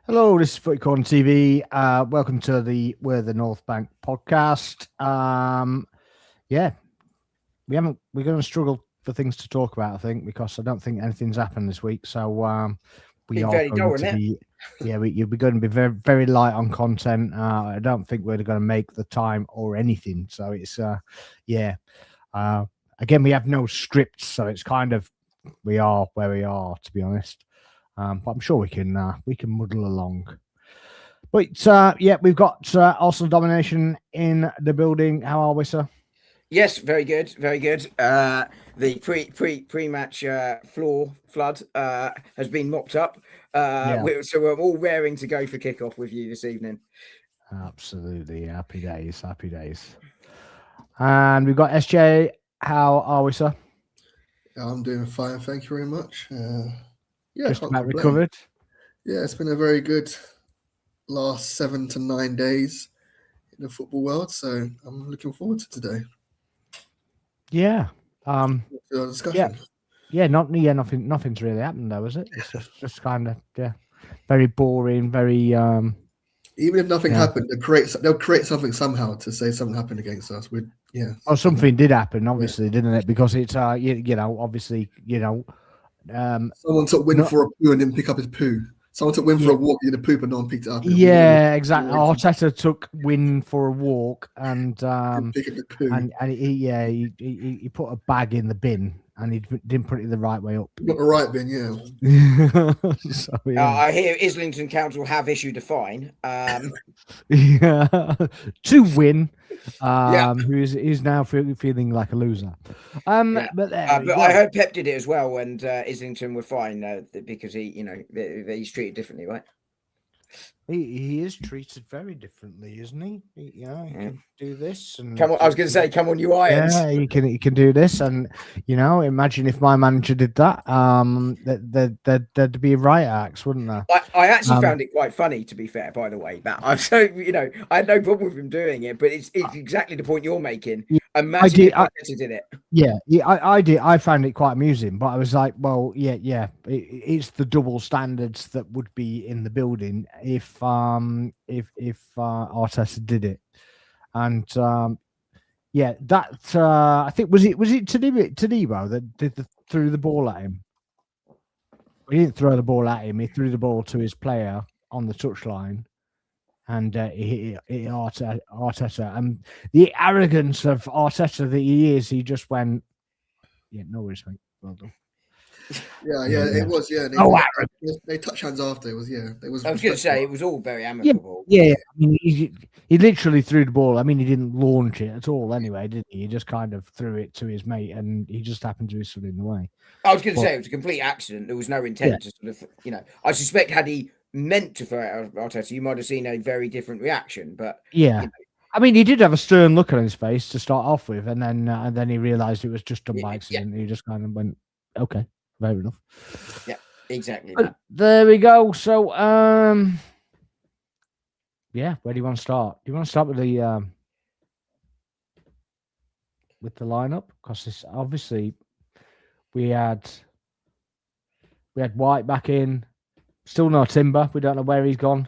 Hello, this is Footy Corner TV. Welcome to the We're the North Bank podcast. Yeah, we're going to struggle for things to talk about, I think, because I don't think anything's happened this week. So we Been are very going dull, to isn't it? be, we're going to be very, very light on content. I don't think we're going to make the time or anything. So it's, again, we have no scripts, so it's kind of we are where we are, to be honest. But I'm sure we can muddle along. But we've got Arsenal domination in the building. How are we, sir? Yes, very good, very good. The pre-match floor flood has been mopped up. So we're all raring to go for kickoff with you this evening. Absolutely, happy days, happy days. And we've got SJ. How are we, sir? I'm doing fine, thank you very much. Just about recovered. Yeah, it's been a very good last 7 to 9 days in the football world, so I'm looking forward to today. Yeah. Discussion. Nothing's really happened though, is it? It's just kind of very boring, very Even if nothing happened, they'll create something somehow to say something happened against us. Oh, something did happen, obviously, didn't it? Because it's obviously, someone took win for a poo and didn't pick up his poo. Someone took win for a walk, he did a poop and no one picked it up. Yeah, exactly. Arteta took win for a walk and pick up the poo. and he put a bag in the bin and he didn't put it the right way up. Not the right bin, yeah. So, I hear Islington Council have issued a fine. To win. Who is now feeling like a loser. But I heard Pep did it as well, and Islington were fine because he's treated differently, right? He is treated very differently, isn't he? He can do this. And come on, I was going to say, come on, you Irons. Yeah, he can do this, and imagine if my manager did that. There'd be riot acts, wouldn't there? I actually found it quite funny, to be fair. By the way, Matt, I had no problem with him doing it, but it's exactly the point you're making. Imagine if Arteta did it. I did. I found it quite amusing, but I was like, well, it's the double standards that would be in the building if Arteta did it, and I think was it Tadibo that threw the ball at him. He didn't throw the ball at him. He threw the ball to his player on the touchline. And he hit Arteta. And the arrogance of Arteta that he is, he just went, no worries, mate. Well done. It was. They touched hands after. I was going to say it was all very amicable. Yeah. I mean, he literally threw the ball. I mean, he didn't launch it at all. Anyway, did he? He just kind of threw it to his mate, and he just happened to be stood in the way. I was going to say it was a complete accident. There was no intent to sort of, I suspect had he meant to throw it at Arteta, you might have seen a very different reaction. But I mean, he did have a stern look on his face to start off with, and then he realised it was just done by accident. He just kind of went, okay. Fair enough. Yeah, exactly. There we go. So, where do you want to start? Do you want to start with the lineup? Because this obviously we had White back in. Still no Timber. We don't know where he's gone.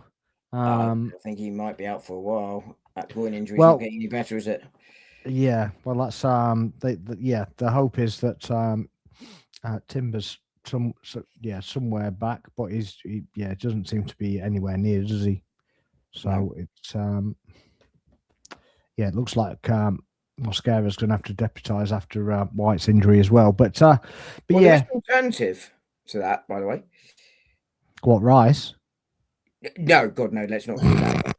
I think he might be out for a while. That groin injury's not getting any better, is it? Yeah. Well, that's the hope is that Timber's somewhere back, but it doesn't seem to be anywhere near, does he? So it's it looks like Mosquera's going to have to deputise after White's injury as well. But there's an alternative to that, by the way. What, Rice? No, God, no. Let's not do that.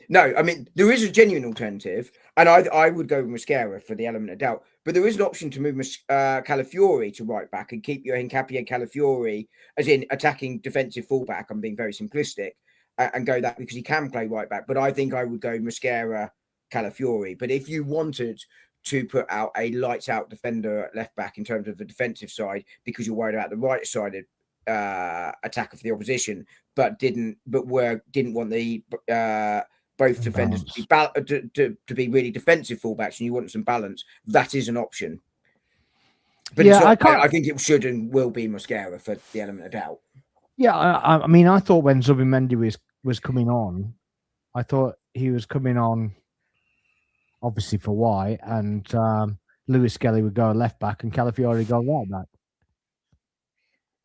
No, I mean, there is a genuine alternative, and I would go with Mosquera for the element of doubt, but there is an option to move Calafiori to right back and keep your Hincapié Calafiori as in attacking defensive fullback. I'm being very simplistic and go that because he can play right back, but I think I would go Mosquera Calafiori. But if you wanted to put out a lights out defender at left back in terms of the defensive side because you're worried about the right sided attack of the opposition, but didn't want the both defenders to be really defensive fullbacks, and you want some balance, that is an option. But Yeah, it's not, I can't. I think it should and will be Mosquera for the element of doubt. Yeah, I mean, I thought when Zubimendi was coming on, I thought he was coming on, obviously for White, and Lewis Skelly would go left back and Calafiori go right back.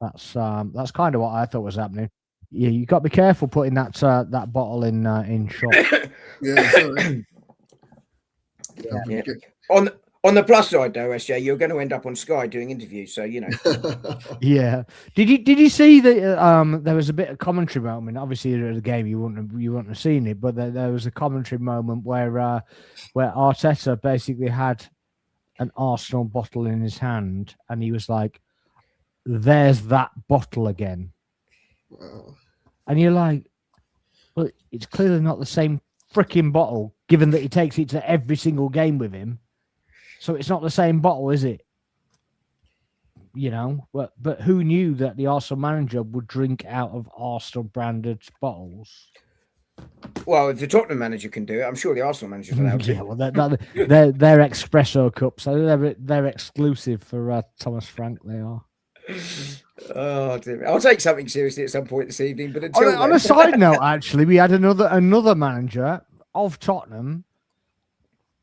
That's kind of what I thought was happening. Yeah, you got to be careful putting that bottle in shot. Yeah, sorry. Yeah. On the plus side, though, SJ, you're going to end up on Sky doing interviews, so you know. Yeah. Did you see that? There was a bit of commentary moment. Obviously, at the game, you wouldn't have seen it, but there was a commentary moment where Arteta basically had an Arsenal bottle in his hand, and he was like, "There's that bottle again," Wow. and you're like, "Well, it's clearly not the same freaking bottle, given that he takes it to every single game with him. So it's not the same bottle, is it?" You know, but who knew that the Arsenal manager would drink out of Arsenal branded bottles? Well, if the Tottenham manager can do it, I'm sure the Arsenal manager's allowed to. Yeah, well, they're espresso cups. So they're exclusive for Thomas Frank. They are. Oh, dear. I'll take something seriously at some point this evening. But until On a side note, actually, we had another manager of Tottenham,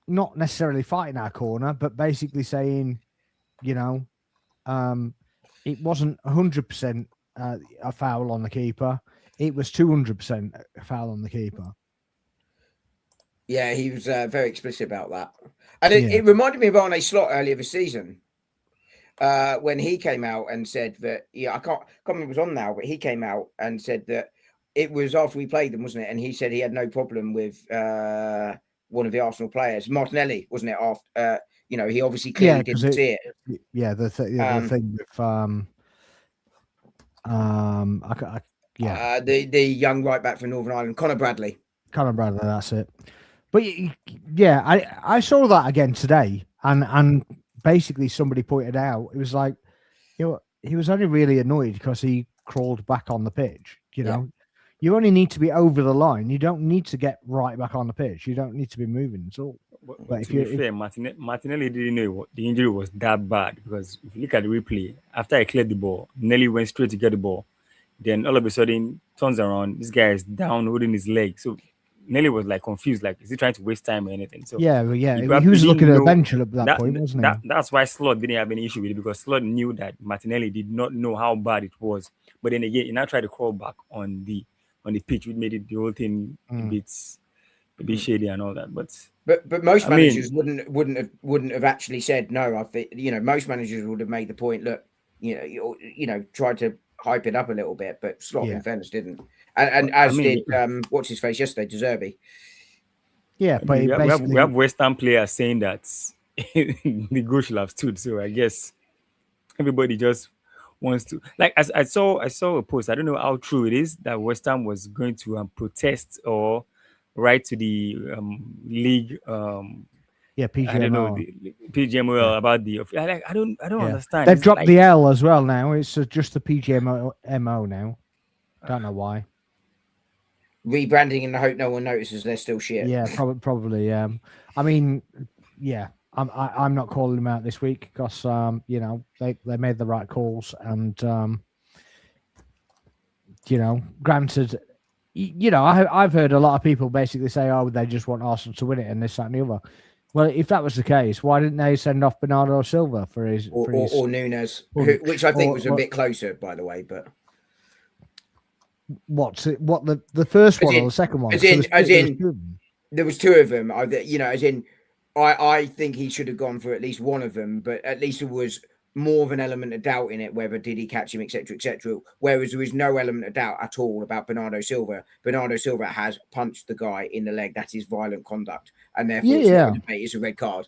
not necessarily fighting our corner, but basically saying, you know, it wasn't 100% a foul on the keeper. It was 200% a foul on the keeper. Yeah, he was very explicit about that. And it reminded me of Arne Slot earlier this season when he came out and said that, I can't remember who was on now, but he came out and said that it was after we played them, wasn't it? And he said he had no problem with one of the Arsenal players, Martinelli, wasn't it? After, he obviously clearly didn't see it. Yeah, the thing with the young right back from Northern Ireland, Conor Bradley. That's it. But yeah, I saw that again today, and basically somebody pointed out it was like, he was only really annoyed because he crawled back on the pitch. You only need to be over the line. You don't need to get right back on the pitch. You don't need to be moving at all. But to be fair, Martinelli didn't know the injury was that bad, because if you look at the replay, after I cleared the ball, Nelly went straight to get the ball. Then all of a sudden, turns around, this guy is down holding his leg. So Nelly was like confused, like, is he trying to waste time or anything? So he was looking at the bench at that point, wasn't he? That's why Slot didn't have any issue with it, because Slot knew that Martinelli did not know how bad it was. But then again, he now tried to crawl back on the pitch, which made it the whole thing a bit shady and all that. But most managers wouldn't have actually said no. I think most managers would have made the point. Look, tried to hype it up a little bit, but Slot, in fairness, didn't. And did what's his face yesterday, De Zerbi. Yeah, but we have West Ham players saying that the goal should have stood. So I guess everybody just wants to, like, as I saw a post. I don't know how true it is that West Ham was going to protest or write to the league. PGMOL. I don't know, the PGMOL about the. I don't understand. They've dropped the L as well now. It's just the PGMO now. Don't know why. Rebranding in the hope no one notices they're still shit. Yeah, probably. I mean, yeah. I'm not calling them out this week because they made the right calls, and granted, I've heard a lot of people basically say, oh, they just want Arsenal to win it and this, that, and the other. Well, if that was the case, why didn't they send off Bernardo Silva for his or Nunes, which I think was a bit closer, by the way, but. What the first one or the second one? There was two of them. I think he should have gone for at least one of them, but at least there was more of an element of doubt in it, whether did he catch him, etc., etc. Whereas there is no element of doubt at all about Bernardo Silva. Bernardo Silva has punched the guy in the leg. That is violent conduct, and therefore it's a red card.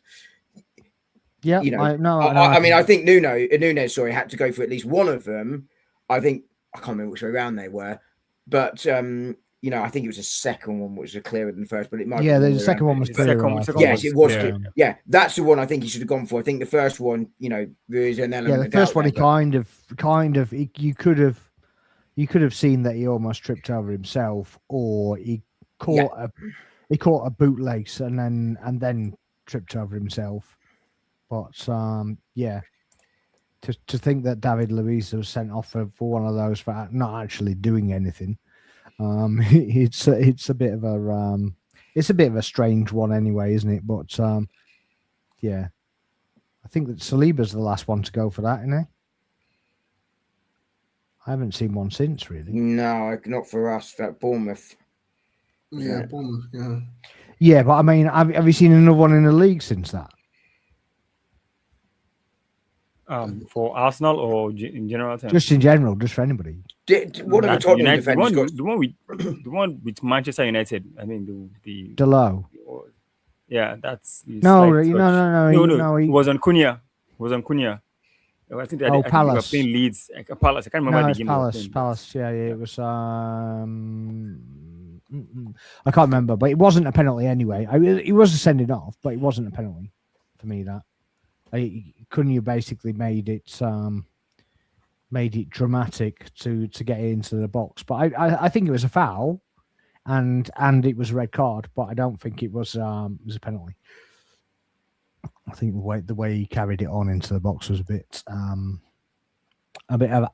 Yeah, I mean, I think Nunes, had to go for at least one of them. I can't remember which way around they were. But I think it was the second one which was clearer than the first, but it might. Yeah, the second one was clearer. Yes, it was. Yeah, that's the one I think he should have gone for. I think the first one, there is an element. Yeah, the first one, he kind of, you could have seen that he almost tripped over himself, or he caught a bootlace and then tripped over himself. But to think that David Luiz was sent off for one of those for not actually doing anything. It's a bit of a strange one anyway, isn't it? But yeah, I think that Saliba's the last one to go for that, isn't he? I haven't seen one since, really. No, not for us. That Bournemouth. Yeah, it? Bournemouth, yeah. Yeah, but I mean, have you seen another one in the league since that? For Arsenal or in general terms? Just in general, just for anybody. What are the Tottenham United, defenders got? the one with Manchester United. I mean the Delo. yeah, that's No, slight touch. no. It was on Cunha. It was on Cunha. I think I think they were Palace. playing Leeds. Palace. I can't remember No, the it's game. they were Palace. playing. Palace. Yeah, it was. I can't remember, but it wasn't a penalty anyway. It was a sending off, but it wasn't a penalty for me. That Cunha basically made it dramatic to get into the box, but I think it was a foul, and it was a red card, but I don't think it was a penalty. I think the way he carried it on into the box was a bit out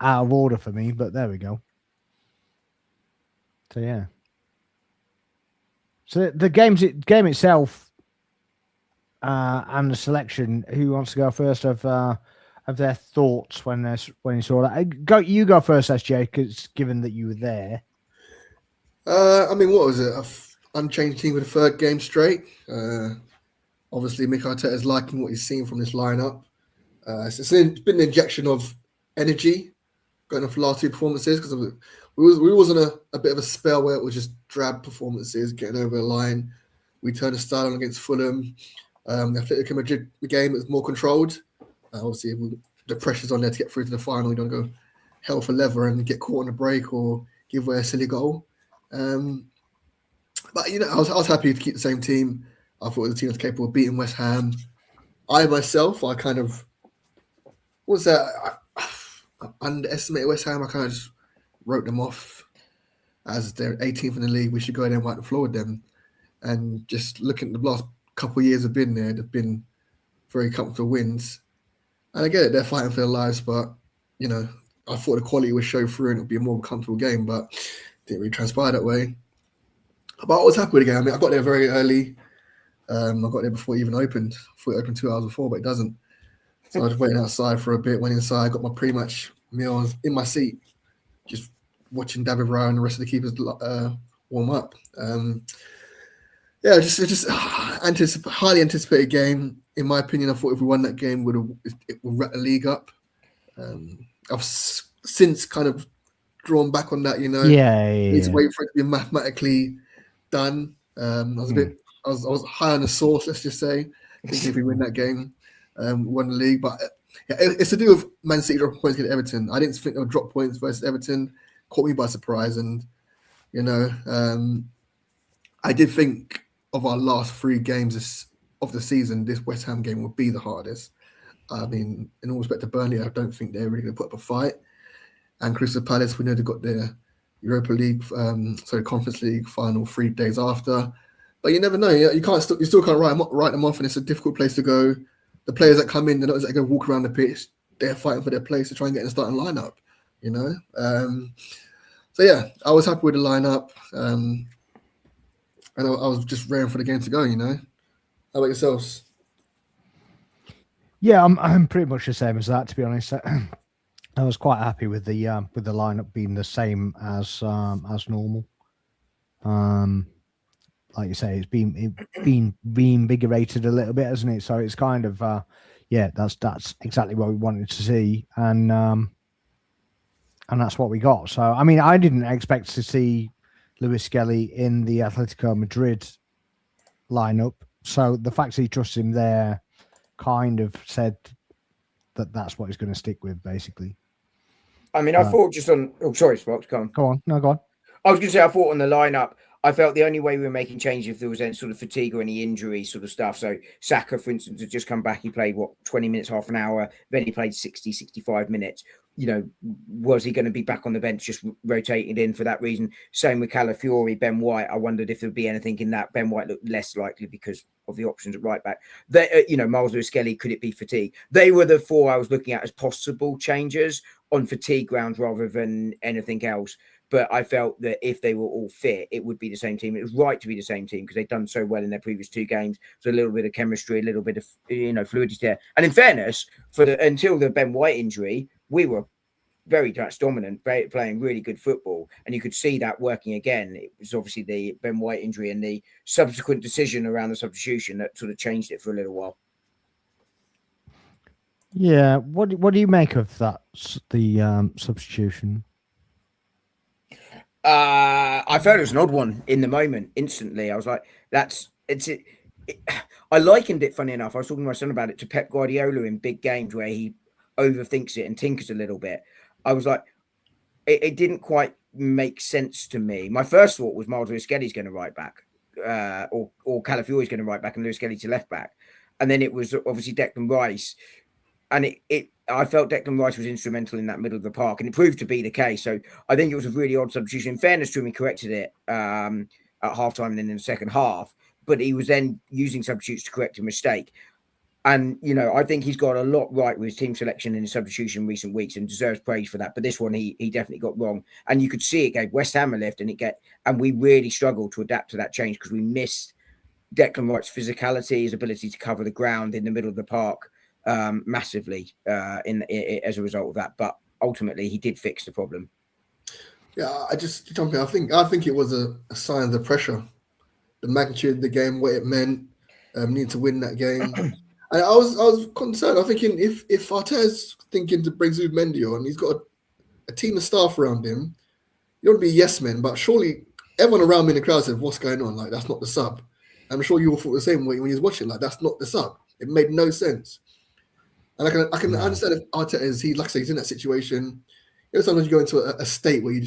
of order for me, but there we go. So yeah. So the game itself and the selection. Who wants to go first of their thoughts when you saw that? You go first, SJ, because given that you were there. I mean, what was it? Unchanged team with a third game straight. Obviously, Mikel Arteta is liking what he's seen from this lineup. It's been an injection of energy going off the last two performances, because we was on a bit of a spell where it was just drab performances, getting over the line. We turned the style on against Fulham. The Atletico Madrid game was more controlled. Obviously, the pressure's on there to get through to the final. You don't go hell for leather and get caught on a break or give away a silly goal. But I was happy to keep the same team. I thought the team was capable of beating West Ham. I kind of underestimated West Ham. I kind of just wrote them off as they're 18th in the league. We should go there and wipe the floor with them. And just looking at the last couple of years have been there, they've been very comfortable wins. And I get it, they're fighting for their lives, but I thought the quality would show through and it would be a more comfortable game, but it didn't really transpire that way. But I was happy with the game. I mean, I got there very early. I got there before it even opened. I thought it opened 2 hours before, but it doesn't. So I was waiting outside for a bit, went inside, got my pre-match meals in my seat, just watching David Raya and the rest of the keepers warm up. Just highly anticipated game. In my opinion, I thought if we won that game, it would wrap the league up. I've since kind of drawn back on that, Need to wait for it to be mathematically done. I was high on the sauce, let's just say. Thinking if we win that game, won the league. But it's to do with Man City dropping points against Everton. I didn't think they would drop points versus Everton. Caught me by surprise, and I did think of our last 3 games of the season, this West Ham game would be the hardest. I mean, in all respect to Burnley, I don't think they're really going to put up a fight. And Crystal Palace, we know they got their Europa League, Conference League final 3 days after. But you never know. You still can't write them off, and it's a difficult place to go. The players that come in, they're not just going to walk around the pitch. They're fighting for their place to try and get in the starting lineup. So yeah, I was happy with the lineup, and I was just raring for the game to go. How about yourselves? Yeah, I'm pretty much the same as that, to be honest. I was quite happy with the lineup being the same as normal. Like you say, it's been reinvigorated a little bit, hasn't it? So it's kind of that's exactly what we wanted to see, and that's what we got. So I mean, I didn't expect to see Luis Skelly in the Atletico Madrid lineup. So the fact that he trusts him there kind of said that that's what he's going to stick with, basically. I mean, I thought just on... Oh, sorry, Sparks, go on. Go on. No, go on. I was going to say, I thought on the lineup, I felt the only way we were making changes if there was any sort of fatigue or any injury sort of stuff. So Saka, for instance, had just come back. He played, 20 minutes, half an hour. Then he played 60, 65 minutes. Was he going to be back on the bench just rotated in for that reason? Same with Calafiori, Ben White. I wondered if there'd be anything in that. Ben White looked less likely because of the options at right back. Miles Lewis-Skelly, could it be fatigue? They were the 4 I was looking at as possible changes on fatigue grounds rather than anything else. But I felt that if they were all fit, it would be the same team. It was right to be the same team because they'd done so well in their previous 2 games. So a little bit of chemistry, a little bit of fluidity there. And in fairness, until the Ben White injury, we were very much dominant, playing really good football, and you could see that working again. It was obviously the Ben White injury and the subsequent decision around the substitution that sort of changed it for a little while. Yeah, what do you make of that? The substitution. I felt it was an odd one in the moment. Instantly, I was like, I likened it, funny enough. I was talking to my son about it, to Pep Guardiola in big games where he overthinks it and tinkers a little bit. I was like, it didn't quite make sense to me. My first thought was Miles Lewis-Skelly's going to right back, or Calafiori's going to right back and Lewis-Skelly to left back. And then it was obviously Declan Rice. And I felt Declan Rice was instrumental in that middle of the park, and it proved to be the case. So I think it was a really odd substitution. In fairness to him, he corrected it at halftime and then in the second half, but he was then using substitutes to correct a mistake. And, I think he's got a lot right with his team selection and his substitution in recent weeks and deserves praise for that. But this one, he definitely got wrong. And you could see it gave West Ham a lift, and we really struggled to adapt to that change because we missed Declan Rice's physicality, his ability to cover the ground in the middle of the park massively as a result of that. But ultimately, he did fix the problem. Yeah, I just jump in. I think it was a sign of the pressure, the magnitude of the game, what it meant, need to win that game. And I was concerned. I'm thinking if Arteta's thinking to bring Zubimendi on, he's got a team of staff around him. You don't want to be yes men, but surely everyone around me in the crowd said, "What's going on? Like, that's not the sub." I'm sure you all thought the same way when you was watching. Like, that's not the sub. It made no sense. And I can understand if Arteta is, like I say, he's in that situation. Sometimes you go into a state where you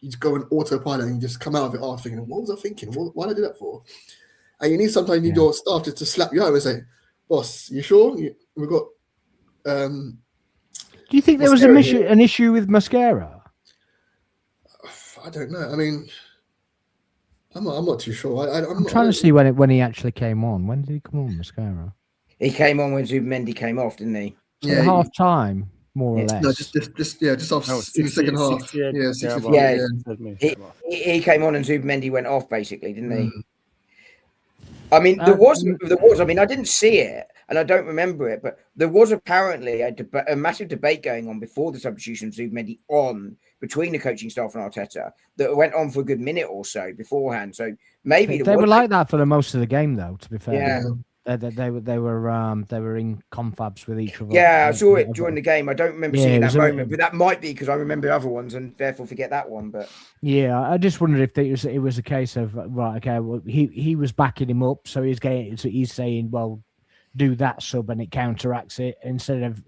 just go in autopilot and you just come out of it after thinking, what was I thinking? Why did I do that for? And sometimes you need your staff just to slap you out and say, boss, you sure? We've got... do you think there was an issue with Mascara? I don't know. I mean, I'm not too sure. I'm trying to see when he actually came on. When did he come on, Mascara? He came on when Zubimendi came off, didn't he? So yeah, half time, more or less. No, just off in the second half. He came on and Zubimendi went off, basically, didn't he? I mean, there was. I mean, I didn't see it, and I don't remember it, but there was apparently a massive debate going on before the substitution of Zubimendi between the coaching staff and Arteta that went on for a good minute or so beforehand. So maybe they were like that for the most of the game, though. To be fair, yeah. They were in confabs with each other. Yeah, I saw it during the game. I don't remember seeing that moment, but that might be because I remember other ones and therefore forget that one. But yeah, I just wondered if it was a case of right. Okay, well, he was backing him up, so he's saying, well, do that sub and it counteracts it instead of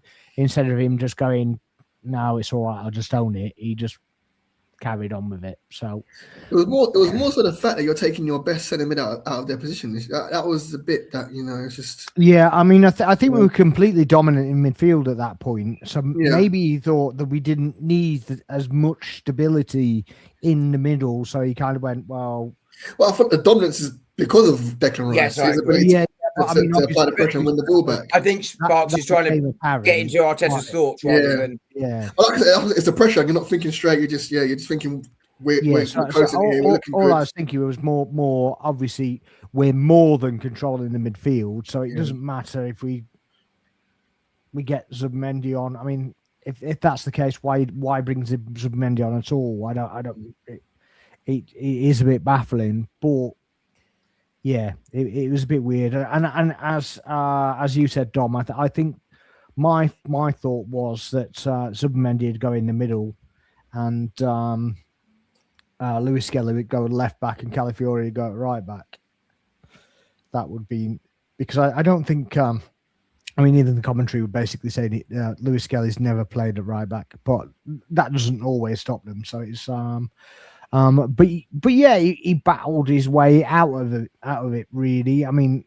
him just going, no, it's all right, I'll just own it. He just carried on with it. So it was more so the fact that you're taking your best centre mid out of their position. That was the bit that it's just. Yeah, I mean, I think we were completely dominant in midfield at that point. So maybe he thought that we didn't need as much stability in the middle. So he kind of went, well, I thought the dominance is because of Declan Rice. To apply the pressure and win the ball back. I think Sparks is trying to get into Arteta's thoughts rather than. Yeah. Like I said, it's the pressure. You're not thinking straight. You're just thinking. All I was thinking was more. Obviously, we're more than controlling the midfield, so it doesn't matter if we get Zubimendi on. I mean, if that's the case, why bring Zubimendi on at all? I don't. It is a bit baffling, but. Yeah, it was a bit weird, and as you said, Dom, I think my thought was that Zubimendi would go in the middle, and Lewis-Skelly would go left back, and Calafiori would go right back. That would be because I don't think even the commentary would basically say Lewis-Skelly's never played at right back, but that doesn't always stop them. So it's But yeah, he battled his way out of it. Really, I mean,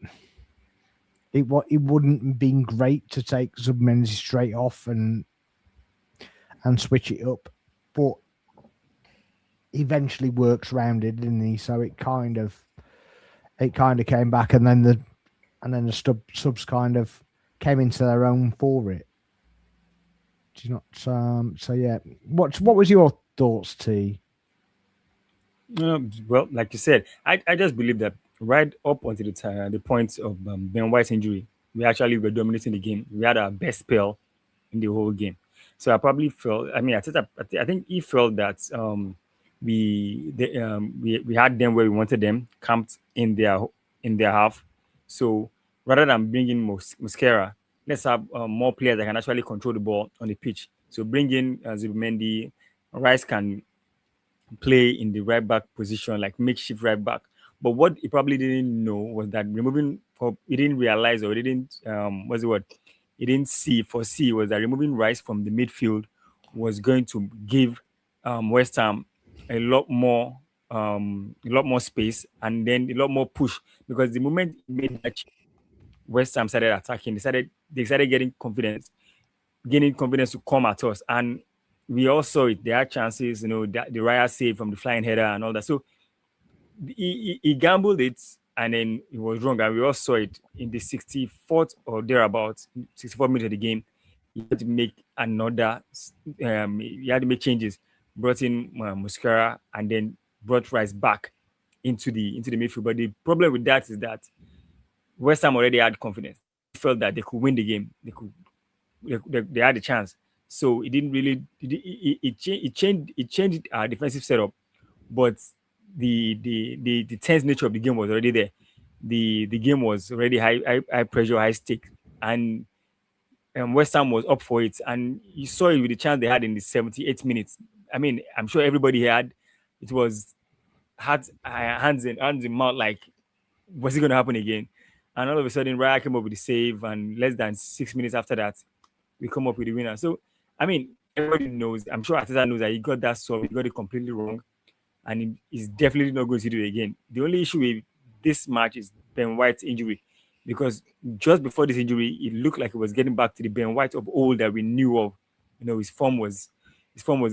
it wouldn't have been great to take Zubmenzi straight off and switch it up, but eventually works around it, didn't he? So it kind of came back, and then the subs kind of came into their own for it. Do you not? So yeah, what was your thoughts, T? Well, like you said, I just believe that right up until the point of Ben White's injury, we actually were dominating the game. We had our best spell in the whole game. So I probably felt. I mean, I think he felt that we had them where we wanted them, camped in their half. So rather than bringing Musquera, let's have more players that can actually control the ball on the pitch. So bring in Zubimendi, Rice can play in the right back position, like makeshift right back. But what he probably didn't know was that or he didn't realize, or he didn't, what's the word? He didn't foresee was that removing Rice from the midfield was going to give West Ham a lot more space and then a lot more push, because the moment he made that change, West Ham started attacking. They started gaining confidence to come at us. And we all saw it. There are chances, the Raya save from the flying header and all that. So he gambled it, and then he was wrong. And we all saw it in the 64th or thereabouts, 64th minute of the game. He had to make he had to make changes. Brought in Musquera and then brought Rice back into the midfield. But the problem with that is that West Ham already had confidence. They felt that they could win the game. They had a chance. So it didn't really it changed our defensive setup, but the tense nature of the game was already there. The game was already high pressure, high stake, and West Ham was up for it. And you saw it with the chance they had in the 78 minutes. I mean, I'm sure everybody had it was had hands in mouth, like, what's it going to happen again? And all of a sudden, Raya came up with the save, and less than 6 minutes after that, we come up with the winner. So, I mean, everybody knows. I'm sure Arteta knows that he got that solved. He got it completely wrong, and he's definitely not going to do it again. The only issue with this match is Ben White's injury, because just before this injury, it looked like he was getting back to the Ben White of old that we knew of. His form was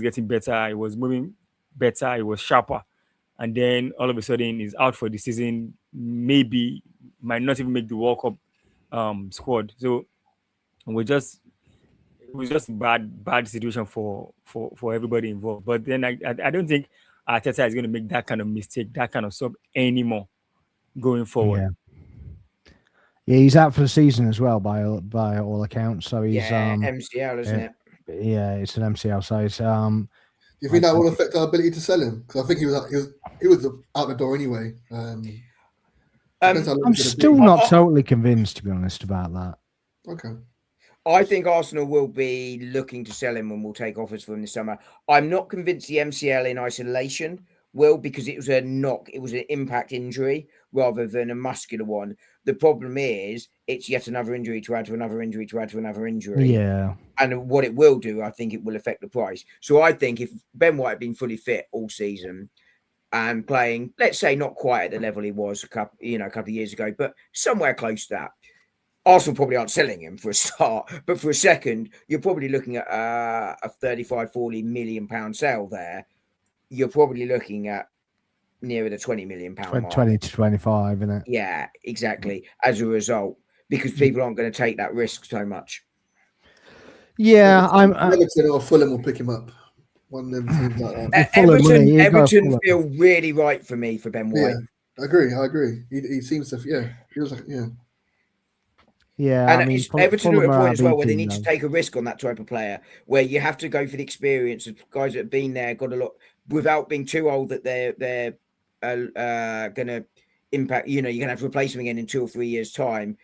getting better. He was moving better. He was sharper, and then all of a sudden, he's out for the season. Maybe might not even make the World Cup squad. So it was just bad situation for everybody involved. But then I don't think Arteta is going to make that kind of mistake, that kind of sub anymore going forward. Yeah, he's out for the season as well by all accounts. So he's MCL, isn't it? Yeah, it's an MCL. So it's Do you think that will affect our ability to sell him? Because I think he was out the door anyway. I'm still not totally convinced, to be honest, about that. Okay. I think Arsenal will be looking to sell him and will take offers for him this summer. I'm not convinced the MCL in isolation will, because it was a knock. It was an impact injury rather than a muscular one. The problem is it's yet another injury to add to another injury to add to another injury. Yeah. And what it will do, I think it will affect the price. So I think if Ben White had been fully fit all season and playing, let's say not quite at the level he was a couple of years ago, but somewhere close to that, Arsenal probably aren't selling him for a start, but for a second, you're probably looking at a 35-40 million pound sale there. You're probably looking at nearer the 20 million pound mark. 20 to 25, isn't it? Yeah, exactly. As a result, because people aren't going to take that risk so much. Yeah, Everton or Fulham will pick him up. One of them teams like that. Everton feel really right for me for Ben White. Yeah, I agree. He seems to, feels like, Yeah, and Everton are at a point as well where they need to take a risk on that type of player, where you have to go for the experience of guys that have been there, got a lot, without being too old that they're going to impact. You're going to have to replace them again in 2 or 3 years' time.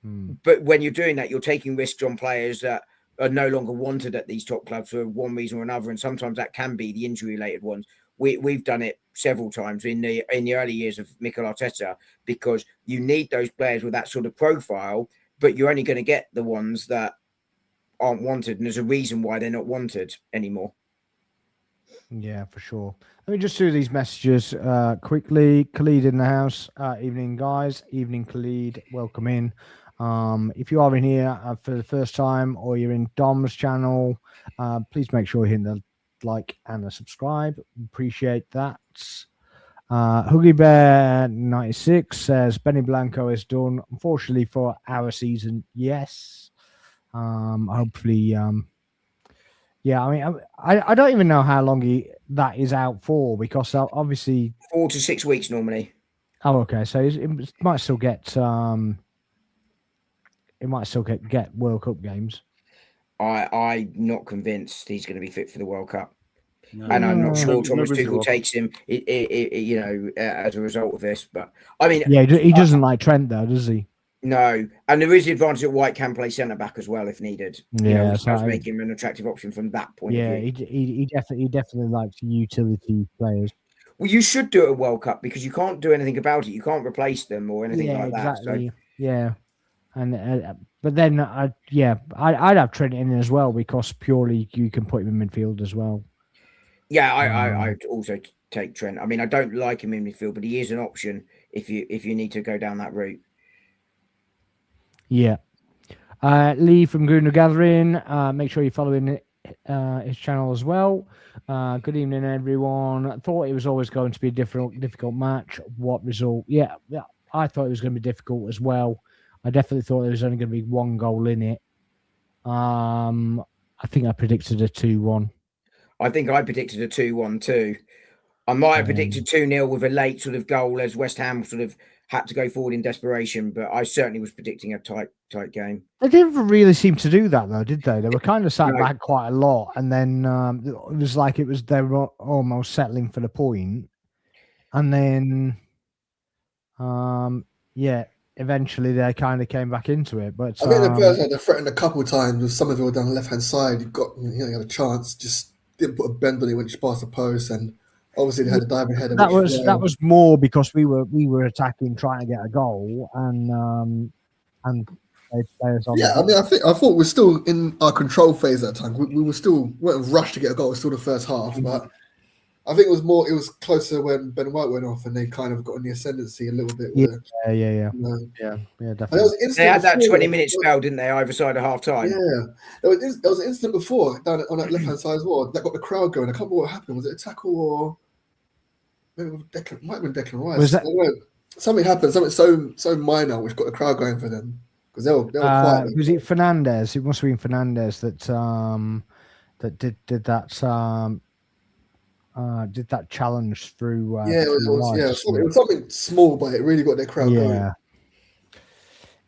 But when you're doing that, you're taking risks on players that are no longer wanted at these top clubs for one reason or another, and sometimes that can be the injury-related ones. We've done it several times in the early years of Mikel Arteta, because you need those players with that sort of profile. But you're only going to get the ones that aren't wanted, and there's a reason why they're not wanted anymore. Yeah, for sure. Let me just do these messages quickly. Khalid in the house. Evening, guys. Evening, Khalid. Welcome in. If you are in here for the first time or you're in Dom's channel, please make sure you hit the like and the subscribe. Appreciate that. Huggy Bear 96 says Benny Blanco is done. Unfortunately for our season, yes. Hopefully, yeah. I mean, I don't even know how long that is out for, because obviously 4 to 6 weeks normally. Oh, okay. So it might still get get World Cup games. I'm not convinced he's going to be fit for the World Cup. No, And I'm not sure no Thomas good to Tuchel walk. takes him, as a result of this. But I mean, Yeah, he doesn't like Trent though, does he? no. And there is the advantage that White can play centre back as well if needed. Yeah, which so does make him an attractive option from that point yeah, of view. he definitely likes utility players. Well, you should do it at World Cup because you can't do anything about it. You can't replace them or anything Yeah, like that. exactly. So Yeah, and but then I'd have Trent in as well, because purely you can put him in midfield as well. yeah, I'd also take Trent. I mean, I don't like him in midfield, but he is an option if you need to go down that route. Yeah. Lee from Gooner Gathering. Make sure you're following his channel as well. Good evening, everyone. I thought it was always going to be a difficult match. What result? Yeah, I thought it was going to be difficult as well. I definitely thought there was only going to be one goal in it. I think I predicted a 2-1. I think I predicted a 2-1 too. I might have predicted 2-0 with a late sort of goal as West Ham sort of had to go forward in desperation, but I certainly was predicting a tight game. They didn't really seem to do that though, did they? They were kind of sat No. back quite a lot, and then it was like they were almost settling for the point, and then eventually they kind of came back into it. But I think the Spurs had threatened a couple of times with Somerville down the left hand side. He had a chance, just didn't put a bend on it when he passed the post, and obviously they had a diving header. that was more because we were attacking, trying to get a goal, and they players on. Yeah, I mean, I thought we're still in our control phase at that time. We weren't rushed to get a goal. It was still the first half, but I think it was closer when Ben White went off and they kind of got in the ascendancy a little bit. Yeah, Definitely. They had that 20-minute spell, didn't they, either side of half time? Yeah, there was an incident before down on that left hand side as well that got the crowd going. I can't remember what happened. Was it a tackle or maybe it might have been Declan Rice? Was that something happened? Something so minor which got the crowd going for them because they were quiet. Was it Fernandez? It must have been Fernandez that did that challenge through. It was something small, but it really got their crowd going.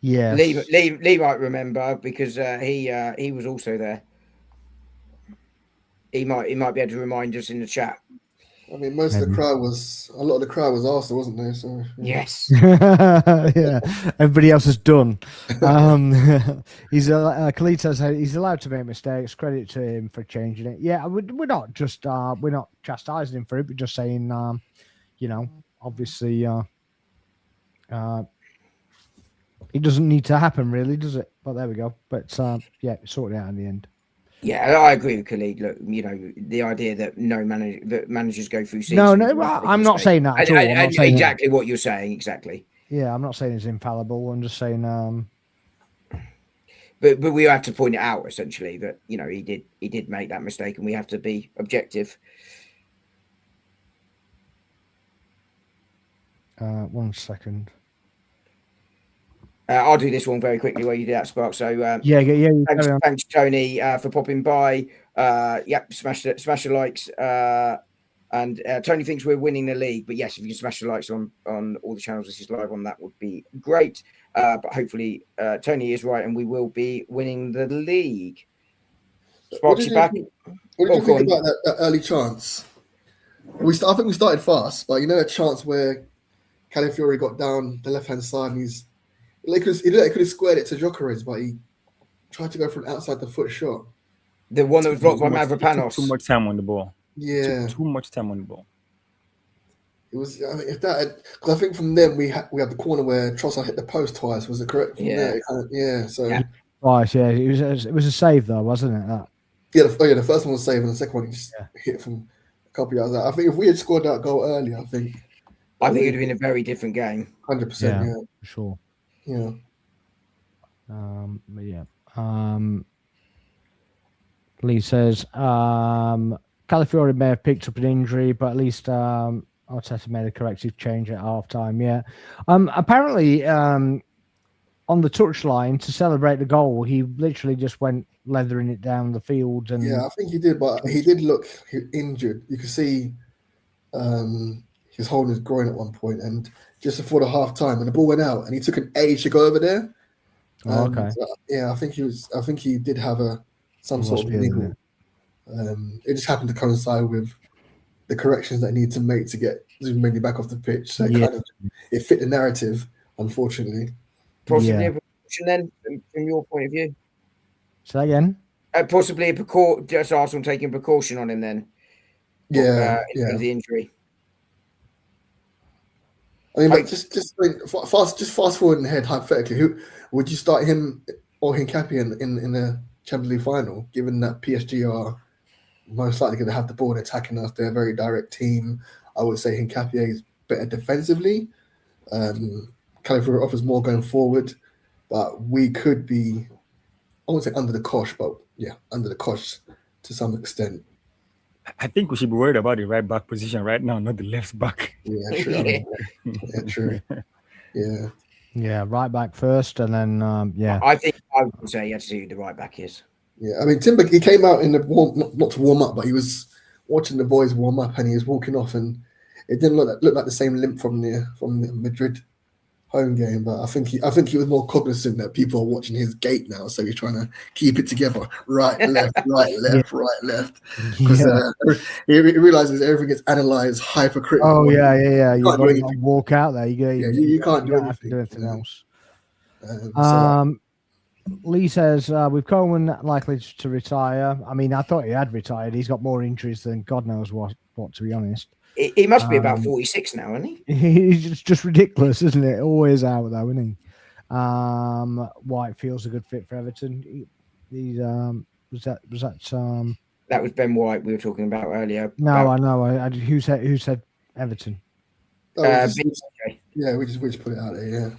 Yeah. Lee might remember because he was also there. He might be able to remind us in the chat. I mean, a lot of the crowd was Arsenal, wasn't there? So yes, yeah. Everybody else is done. Khalid says he's allowed to make mistakes. Credit to him for changing it. Yeah, we're not just we're not chastising him for it, but just saying, obviously, it doesn't need to happen, really, does it? But there we go. But sorted out in the end. Yeah, I agree with Khalid. Look, the idea that managers go through seasons. No, I'm not saying that at all. I'm not saying exactly what you're saying. Exactly. Yeah, I'm not saying it's infallible. I'm just saying. But we have to point it out essentially that he did make that mistake, and we have to be objective. 1 second. I'll do this one very quickly while you do that, Spark. So thanks Tony for popping by. Smash the likes. And Tony thinks we're winning the league, but yes, if you can smash the likes on all the channels this is live on, that would be great. But hopefully Tony is right, and we will be winning the league. Sparks, you back? What did you think about that early chance? I think we started fast, but a chance where Calafiori got down the left hand side and he could have squared it to Gyökeres, but he tried to go for an outside the foot shot. The one that was blocked by Mavropanos. Too much time on the ball. Yeah, too much time on the ball. It was. I mean, because I think from then we had the corner where Trossard hit the post twice. Was it correct? Twice. Yeah, it was a save though, wasn't it? That. Yeah, the first one was saved, and the second one he just hit from couple of yards out. I think if we had scored that goal earlier, I think it'd have been a very different game. 100%. Yeah, Yeah, for sure. yeah. But yeah. Lee says Calafiori may have picked up an injury, but at least Arteta made a corrective change at halftime. Yeah. Apparently, on the touchline to celebrate the goal, he literally just went leathering it down the field. And Yeah, I think he did, but he did look injured. You could see he was holding his groin at one point, and just before the half time, when the ball went out, and he took an age to go over there. okay. So, yeah, I think he did have some He sort was of feeling niggle. It just happened to coincide with the corrections that I need to make to get Zubimendi back off the pitch. So it fit the narrative, unfortunately. Possibly a precaution then, from your point of view. Say again. Possibly just Arsenal taking precaution on him then. Yeah, Of the injury. I mean, but just fast forward in the head hypothetically. Who would you start, him or Hincapié in the Champions League final? Given that PSG are most likely going to have the ball and attacking us, they're a very direct team. I would say Hincapié is better defensively. Calafiori offers more going forward, but we could be, I won't say under the cosh, but yeah, under the cosh to some extent. I think we should be worried about the right back position right now, not the left back. Yeah, true. Yeah, true. Yeah. Yeah, right back first, and then I think I would say you have to see who the right back is. Yeah, I mean, Timber, he came out in the not to warm up, but he was watching the boys warm up, and he was walking off, and it didn't look like the same limp from the Madrid home game. But I think he was more cognizant that people are watching his gait now, so he's trying to keep it together, right, left, right, left, right, left, because he realizes everything gets analyzed hypercritically. Oh yeah. You can't do got to anything. walk out there. You can't do have to do anything else. Lee says with Coleman likely to retire. I mean, I thought he had retired. He's got more injuries than God knows what. To be honest, he must be about 46 now, isn't he? He's just ridiculous, isn't it? Always out though, isn't he? White feels a good fit for Everton. He's was that that was Ben White we were talking about earlier. No, I know. Who said Everton? Yeah, we just put it out there. Yeah.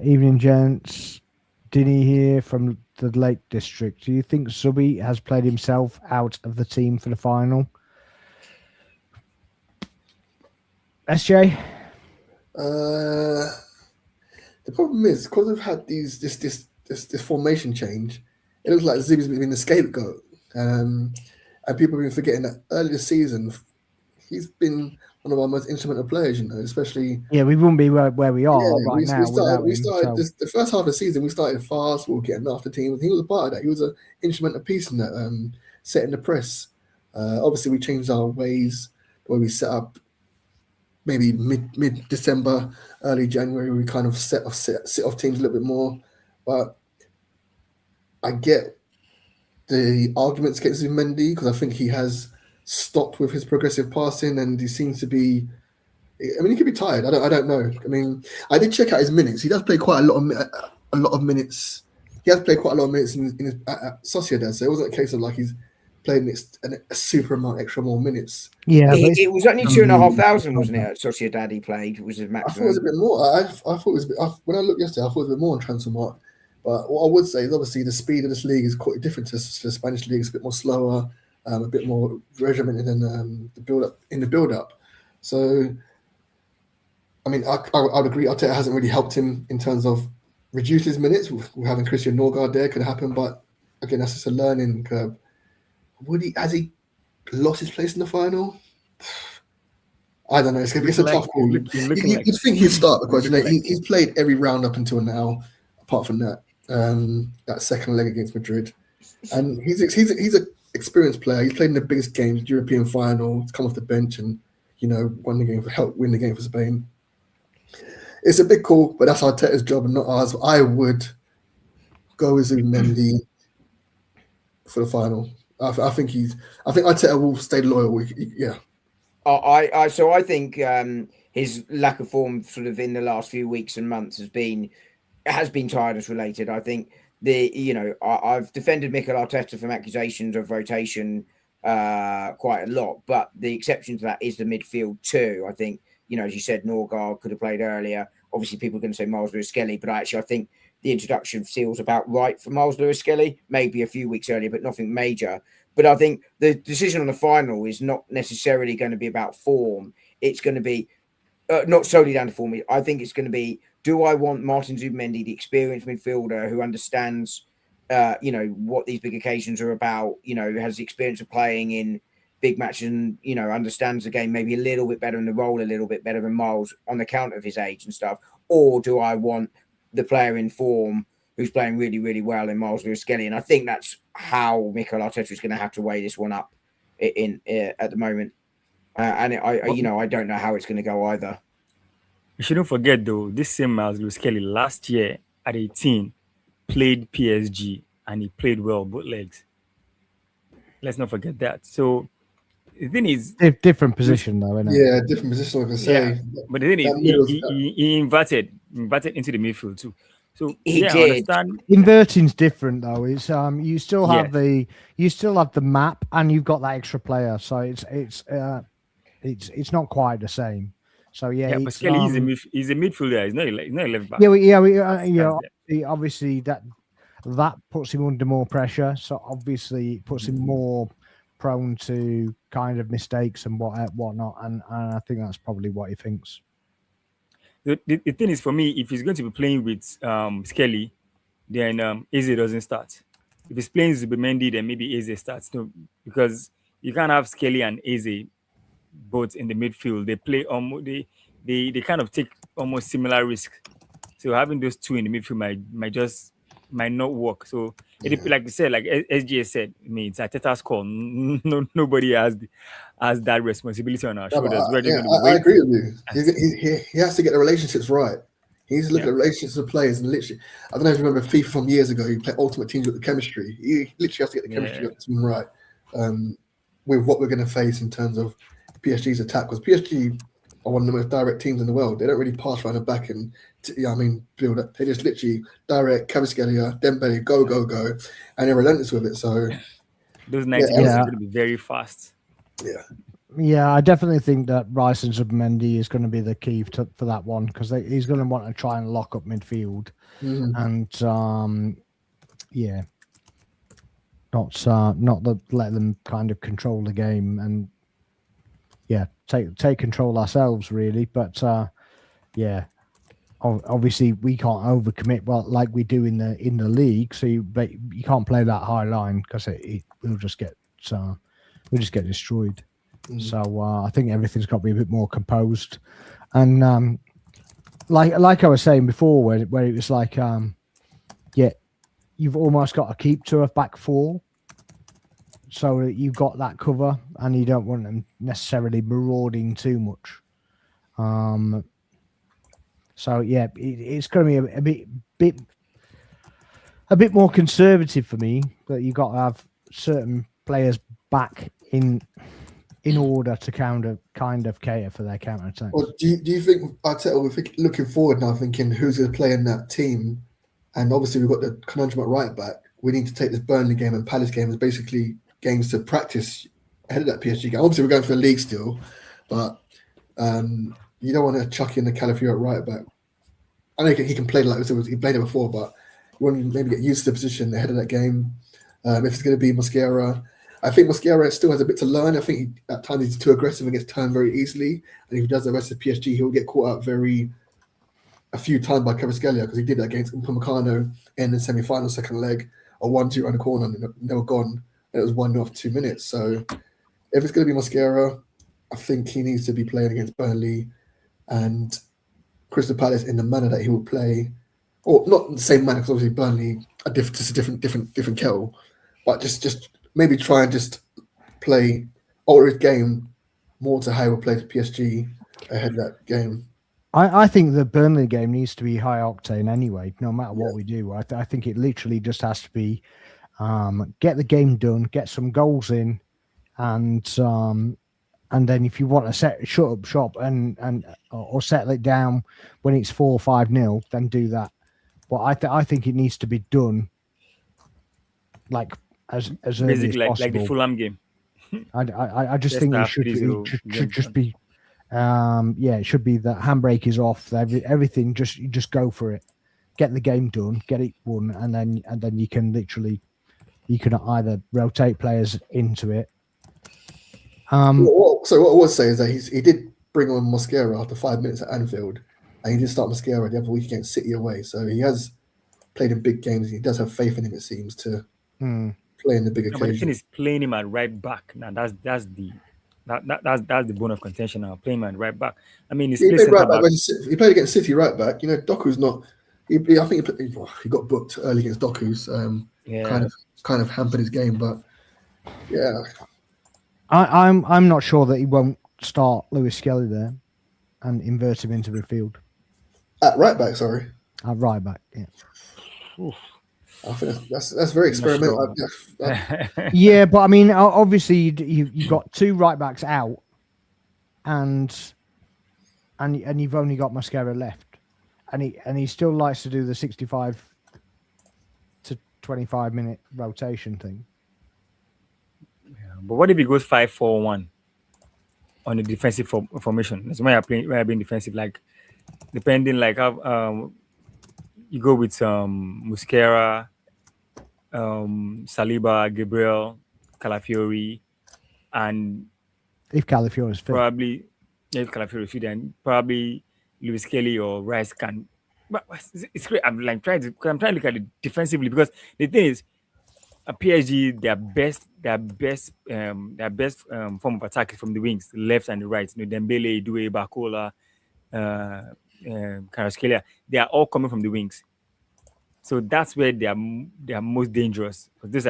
Evening, gents. Dinny here from the Lake District. Do you think Subby has played himself out of the team for the final? SJ? The problem is, because we've had this formation change, it looks like Zibby's been the scapegoat. And people have been forgetting that earlier this season, he's been one of our most instrumental players, especially... Yeah, we wouldn't be where we are now. We started the first half of the season, we started fast, we were getting after teams. He was a part of that. He was an instrumental piece in that, setting the press. Obviously, we changed our ways, the way we set up. Maybe mid-December, early January, we kind of sit off teams a little bit more. But I get the arguments against Zubimendi because I think he has stopped with his progressive passing, and he seems to be. I mean, he could be tired. I don't know. I mean, I did check out his minutes. He does play quite a lot of minutes. He has played quite a lot of minutes in his at Sociedad, so it wasn't a case of like he's playing a super amount extra more minutes. Yeah, it was only 2,500, wasn't it? At Sociedad, he played was his maximum. I thought it was a bit more. I thought it was a bit. When I looked yesterday, I thought it was a bit more on Transfermarkt. But what I would say is obviously the speed of this league is quite different to the Spanish league. It's a bit more slower, a bit more regimented than the build up. So, I mean, I would agree. Arteta hasn't really helped him in terms of reduce his minutes. We're having Christian Norgard there could happen, but again, that's just a learning curve. Has he lost his place in the final? I don't know. It's a tough call. You'd think he'd start because he's played every round up until now, apart from that second leg against Madrid, and he's an experienced player. He's played in the biggest games, European final. He's come off the bench and won the game win the game for Spain. It's a big call, but that's Arteta's job and not ours. I would go with Zubimendi for the final. I think Arteta will stay loyal. Yeah. I think his lack of form, sort of in the last few weeks and months, has been tiredness related. I think I've defended Mikel Arteta from accusations of rotation quite a lot, but the exception to that is the midfield too. I think, as you said, Norgard could have played earlier. Obviously, people are going to say Miles Lewis-Skelly, but actually, I think the introduction feels about right for Miles Lewis-Skelly, maybe a few weeks earlier, but nothing major. But I think the decision on the final is not necessarily going to be about form. It's going to be not solely down to form. I think it's going to be, do I want Martin Zubimendi, the experienced midfielder who understands, what these big occasions are about, has the experience of playing in big matches and, understands the game maybe a little bit better and the role a little bit better than Miles on account of his age and stuff? Or do I want the player in form who's playing really, really well in Miles Lewis-Skelly? And I think that's how Mikel Arteta is going to have to weigh this one up at the moment. I don't know how it's going to go either. You shouldn't forget, though, this same Miles Lewis-Skelly last year at 18 played PSG and he played well both legs. Let's not forget that. So the thing is, different position though, isn't it? Yeah, different position. I can say. Yeah, but the thing is, he inverted into the midfield too. So He I did. understand. Inverting's different though. It's you still have Yeah. the map and you've got that extra player, so it's not quite the same. So yeah, But Skelly he's a midfielder. He's not a left back. Obviously that puts him under more pressure. So obviously it puts him more prone to kind of mistakes and whatnot. And I think that's probably what he thinks. The thing is, for me, if he's going to be playing with Skelly, then Eze doesn't start. If he's playing Zubimendi, then maybe Eze starts. No, because you can't have Skelly and Eze both in the midfield. They play they kind of take almost similar risks. So having those two in the midfield might not work. So like you said, like SGA said, it's Arteta's call. Nobody has that responsibility on our shoulders. I agree with you. He has to get the relationships right. He needs to look at the relationships with players and literally. I don't know if you remember FIFA from years ago. You play Ultimate Teams with the chemistry. You literally have to get the chemistry of the team right with what we're going to face in terms of PSG's attack. Because PSG are one of the most direct teams in the world. They don't really pass around the back and build up. They just literally direct Kvaratskhelia, Dembele, go, and they're relentless with it. So those 90 minutes are going to be very fast. Yeah, I definitely think that Rice and Zubimendi is going to be the key for that one, because he's going to want to try and lock up midfield, and not let them kind of control the game, and take control ourselves really. But obviously we can't overcommit like we do in the league, so you can't play that high line because we'll just get destroyed. So I think everything's got to be a bit more composed, and like I was saying before, where it was like you've almost got to keep to a back four so that you've got that cover and you don't want them necessarily marauding too much. So it's going to be a bit more conservative for me, but you've got to have certain players back in order to kind of cater for their counter attacks. Well, do you think Arteta will be looking forward now, thinking who's going to play in that team? And obviously we've got the conundrum at right back. We need to take this Burnley game and Palace game as basically games to practice ahead of that PSG game. Obviously we're going for the league still, but you don't want to chuck in the Calafiori at right back. I know he can play like he played it before, but you want to maybe get used to the position ahead of that game. If it's going to be Mosquera, I think Mosquera still has a bit to learn. I think at times he's too aggressive and gets turned very easily. And if he does the rest of PSG, he'll get caught out a few times by Kvaratskhelia, because he did that against Upamecano in the semi-final second leg, a 1-2 around the corner, and they were gone. And it was 1-0 after 2 minutes. So if it's going to be Mosquera, I think he needs to be playing against Burnley and Crystal Palace in the manner that he will play, or not in the same manner, because obviously Burnley are just a different kettle, but just maybe try and just alter his game more to how he will play the PSG ahead of that game. I think the Burnley game needs to be high octane anyway, no matter what we do. I think it literally just has to be get the game done, get some goals in, and then if you want to shut up shop or settle it down when it's 4 or 5-0, then do that. But I think it needs to be done like as early as Basically, like the possible. Fulham game. I just First think it half, should 3-0, should game just done. be it should be that handbrake is off. Everything just go for it, get the game done, get it won, and then you can either rotate players into it. So what I would say is that he did bring on Mosquera after 5 minutes at Anfield, and he did start Mosquera the other week against City away. So he has played in big games. He does have faith in him, it seems, to play in the big No, but the thing occasion. is playing him at right back. Now that's the bone of contention now. Playing him at right back. I mean, he's He played played right centre back. back. He played against City right back. You know, Doku's not. I think he got booked early against Doku's. Kind of hampered his game, but yeah. I'm not sure that he won't start Lewis Skelly there and invert him into midfield. At right back, sorry. At right back, yeah. Oof. I think that's very experimental. Yeah, but I mean, obviously you've got two right backs out, and you've only got Mosquera left, and he still likes to do the 65 to 25 minute rotation thing. But what if he goes 5-4-1 on the defensive formation? That's why you're being defensive. Like depending, like how you go with Mosquera, Saliba, Gabriel, Calafiori, and If Calafiori is fit, probably if Calafiori is fit, then probably Lewis Kelly or Rice can. But it's great. I'm trying to look at it defensively, because the thing is, PSG, their best form of attack is from the wings, the left and the right. You know, Dembele, Due, Bakola, Kvaratskhelia. They are all coming from the wings. So that's where they are most dangerous. That's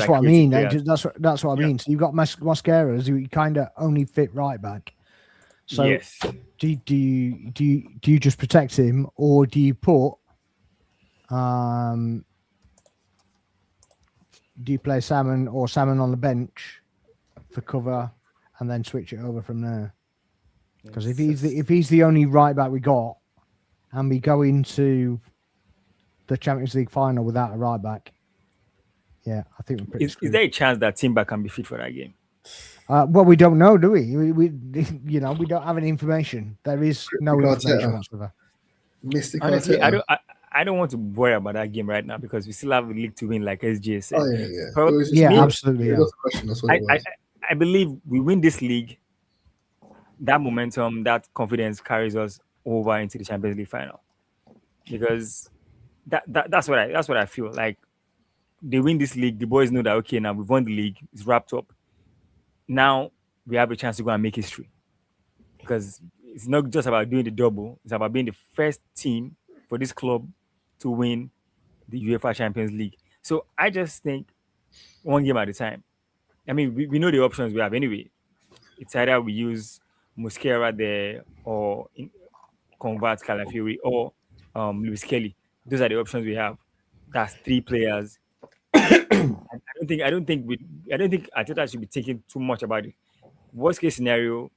what I mean. That's what I mean. So you've got Mosquera, who kind of only fit right back. So yes. Do you just protect him, or do you put do you play Salmon on the bench for cover and then switch it over from there? Because if he's the only right back we got, and we go into the Champions League final without a right back, yeah, I think we're pretty Is screwed. there a chance that Timber can be fit for that game? Well, we don't know, do we? We don't have any information. There is no information whatsoever. Honestly, I don't want to worry about that game right now, because we still have a league to win, like SJ said. Oh Absolutely. I believe we win this league. That momentum, that confidence carries us over into the Champions League final, because that's what I feel like. They win this league, the boys know that okay, now we've won the league, it's wrapped up. Now we have a chance to go and make history, because it's not just about doing the double; it's about being the first team for this club to win the UEFA Champions League. So I just think one game at a time. I mean, we know the options we have anyway. It's either we use Mosquera there, or convert Calafiori, or Lewis Kelly. Those are the options we have. That's three players. I don't think Arteta should be thinking too much about it. Worst case scenario,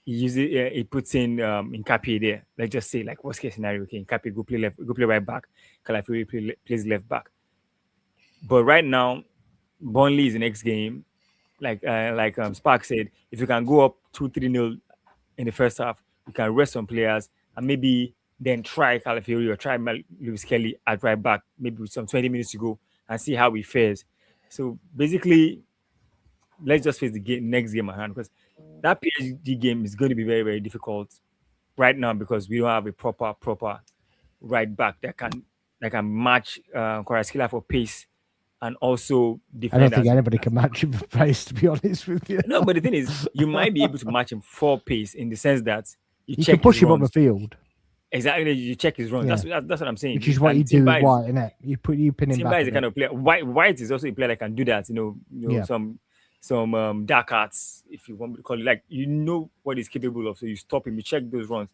he puts in Nkapie there. Let's just say, like, worst case scenario, okay, Nkapie go play right back, Calafiori plays left back. But right now, Burnley is the next game. Like Spark said, if you can go up 2-3-0 in the first half, you can rest some players and maybe then try Calafiori or try Lewis Kelly at right back, maybe with some 20 minutes to go, and see how he fares. So basically, let's just face the next game at hand, because that PSG game is going to be very, very difficult right now, because we don't have a proper right back that can match Kvaratskhelia for pace, and also defend. I don't think anybody can match him for pace, to be honest with you. No, but the thing is, you might be able to match him for pace, in the sense that you can push him up the field. Exactly, you check his runs. Yeah. That's what I'm saying. Which is what you do with White, isn't it? You pin him back. Timber is a kind of player. White is also a player that can do that. Some dark arts, if you want me to call it. Like, you know what he's capable of, so you stop him. You check those runs.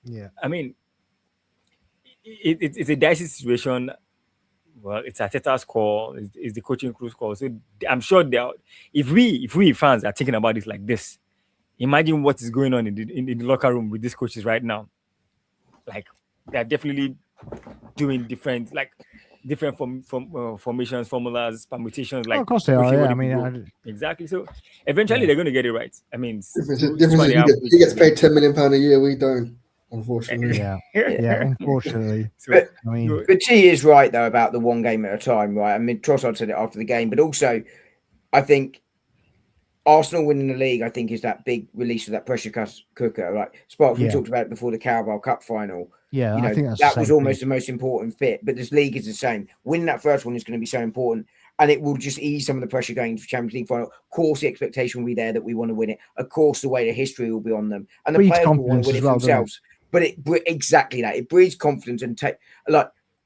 Yeah. I mean, it's a dicey situation. Well, it's Arteta's call. It's the coaching crew's call. So I'm sure if we fans are thinking about it like this, imagine what is going on in the locker room with these coaches right now. Like, they're definitely doing different. Like, different formations, formulas, permutations, Oh, like of course they are. Yeah, I everybody mean, could go. Exactly. So eventually Yeah. they're going to get it right. I mean, it's Difference two is and a half weeks he gets to the paid £10 million a year. We don't, unfortunately. yeah, Yeah. yeah. Unfortunately, So But I mean, but T is right though about the one game at a time, right? I mean, Trossard said it after the game, but also I think Arsenal winning the league, I think, is that big release of that pressure cooker. Like Sparks, we Yeah. talked about it before the Carabao Cup final. yeah, You I know, think that's that the was same almost thing. the most important bit. But this league is the same. Winning that first one is going to be so important, and it will just ease some of the pressure going into the Champions League final. Of course, the expectation will be there that we want to win it. Of course, the weight of history will be on them, and the Breeds players will want to confidence win as it well, for doesn't it? themselves. But exactly that. It breeds confidence and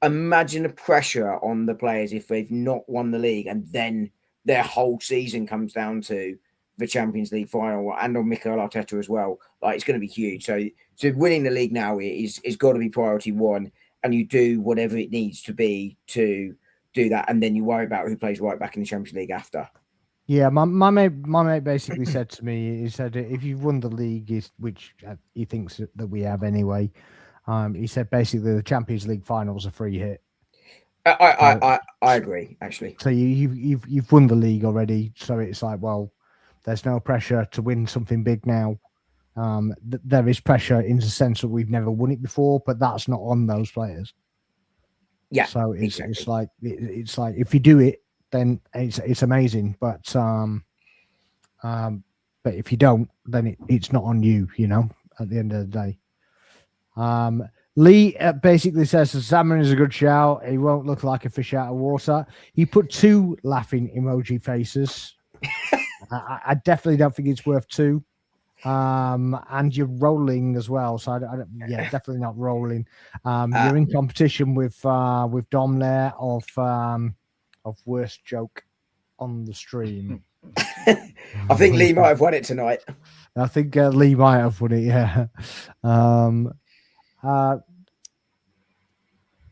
imagine the pressure on the players if they've not won the league, and then their whole season comes down to the Champions League final, and on Mikel Arteta as well. Like, it's going to be huge. So winning the league now is got to be priority one, and you do whatever it needs to be to do that, and then you worry about who plays right back in the Champions League after. Yeah, my mate basically said to me, he said if you've won the league, which he thinks that we have anyway. He said basically the Champions League finals a free hit. I agree, actually. So you've won the league already. So it's like, well, there's no pressure to win something big now. There is pressure in the sense that we've never won it before, but that's not on those players. Yeah. So it's exactly. it's like if you do it, then it's amazing. But if you don't, then it's not on you. You know, at the end of the day. Lee basically says the salmon is a good shout. He won't look like a fish out of water. He put 2 laughing emoji faces. I definitely don't think it's worth 2. And you're rolling as well, so yeah, definitely not rolling. You're in competition with Dom there of worst joke on the stream. I think Lee might have won it tonight. I think Lee might have won it. Yeah.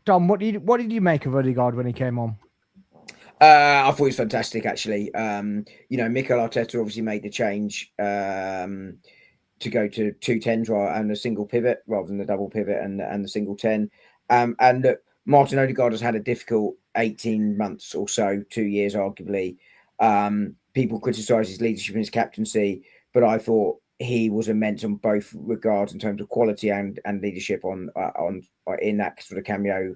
Dom, what did you make of Odegaard when he came on? I thought it was fantastic, actually. Mikel Arteta obviously made the change to go to 2 10s and a single pivot rather than the double pivot and the single 10. And look, Martin Odegaard has had a difficult 18 months or so, 2 years, arguably. People criticise his leadership and his captaincy, but I thought he was immense on both regards in terms of quality and leadership on in that sort of cameo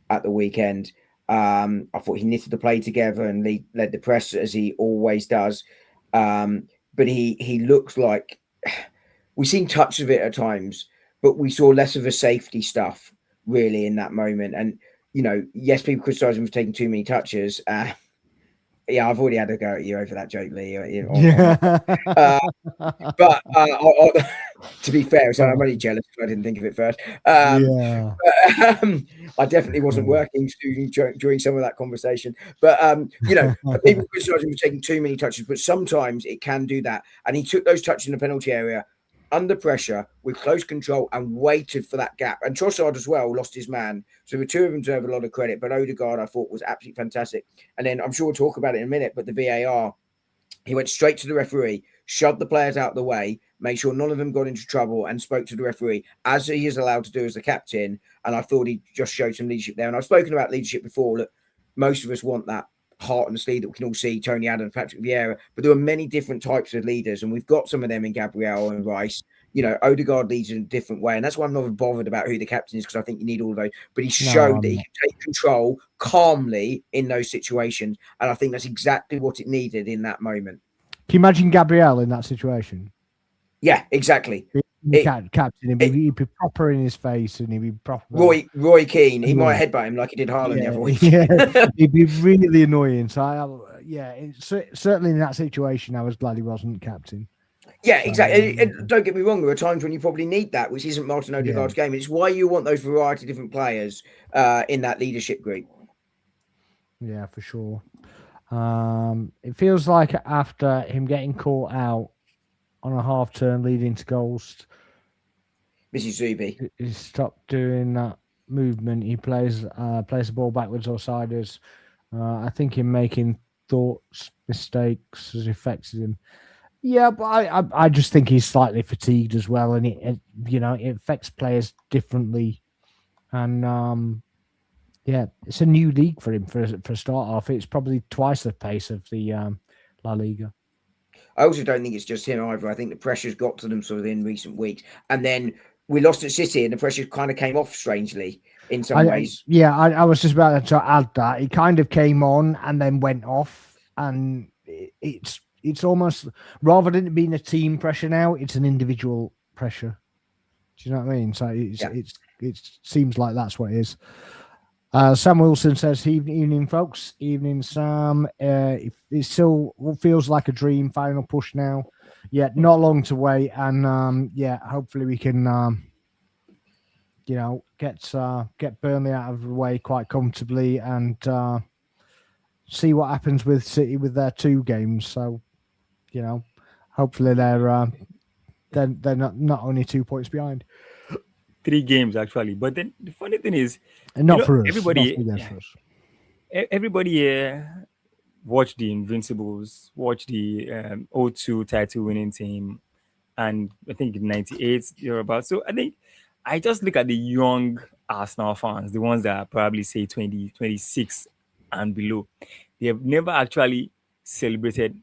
at the weekend. I thought he knitted the play together and led the press as he always does. But he looks like we've seen touch of it at times, but we saw less of the safety stuff really in that moment. And yes, people criticise him for taking too many touches. Yeah, I've already had a go at you over that joke, Lee. But to be fair, so I'm only jealous because I didn't think of it first. Yeah. I definitely wasn't working during some of that conversation. But people criticise him for taking too many touches, but sometimes it can do that. And he took those touches in the penalty area under pressure with close control and waited for that gap. And Trossard as well lost his man. So the two of them deserve a lot of credit. But Odegaard, I thought, was absolutely fantastic. And then I'm sure we'll talk about it in a minute, but the VAR, he went straight to the referee, shoved the players out of the way, made sure none of them got into trouble, and spoke to the referee, as he is allowed to do as the captain. And I thought he just showed some leadership there. And I've spoken about leadership before. Look, most of us want that heart on the sleeve that we can all see, Tony Adams, Patrick Vieira, but there are many different types of leaders, and we've got some of them in Gabriel and Rice. Odegaard leads in a different way, and that's why I'm not bothered about who the captain is, because I think you need all of those. But he showed that he can take control calmly in those situations, and I think that's exactly what it needed in that moment. Can you imagine Gabriel in that situation? Yeah, exactly. Captain, he'd be proper in his face, and he'd be proper. Roy Keane, he might headbutt him like he did Haaland the other week. Yeah, he'd be really annoying. So certainly in that situation, I was glad he wasn't captain. Yeah, exactly. And don't get me wrong, there are times when you probably need that, which isn't Martin Odegaard's game. It's why you want those variety of different players in that leadership group. Yeah, for sure. It feels like after him getting caught out on a half turn leading to goals, Mrs. Zubi, he stopped doing that movement. He plays the ball backwards or sideways. I think him making thoughts mistakes has affected him. Yeah, but I just think he's slightly fatigued as well, and it affects players differently. And Yeah, it's a new league for him for a start off. It's probably twice the pace of the La Liga. I also don't think it's just him either. I think the pressure's got to them sort of in recent weeks, and then we lost at City, and the pressure kind of came off strangely in some ways. I was just about to add that it kind of came on and then went off, and it's almost, rather than it being a team pressure now, it's an individual pressure. Do you know what I mean? So it seems like that's what it is. Sam Wilson says, evening, folks. Evening, Sam. It still feels like a dream. Final push now. Yeah, not long to wait. And hopefully we can, get Burnley out of the way quite comfortably and see what happens with City with their 2 games. So, hopefully they're not only 2 points behind. 3 games actually, but then the funny thing is, and not for us. Everybody, for us. Everybody here watched the Invincibles, watched the 0-2 title winning team, and I think in 98 you're about. So I think I just look at the young Arsenal fans, the ones that are probably say 20, 26 and below. They have never actually celebrated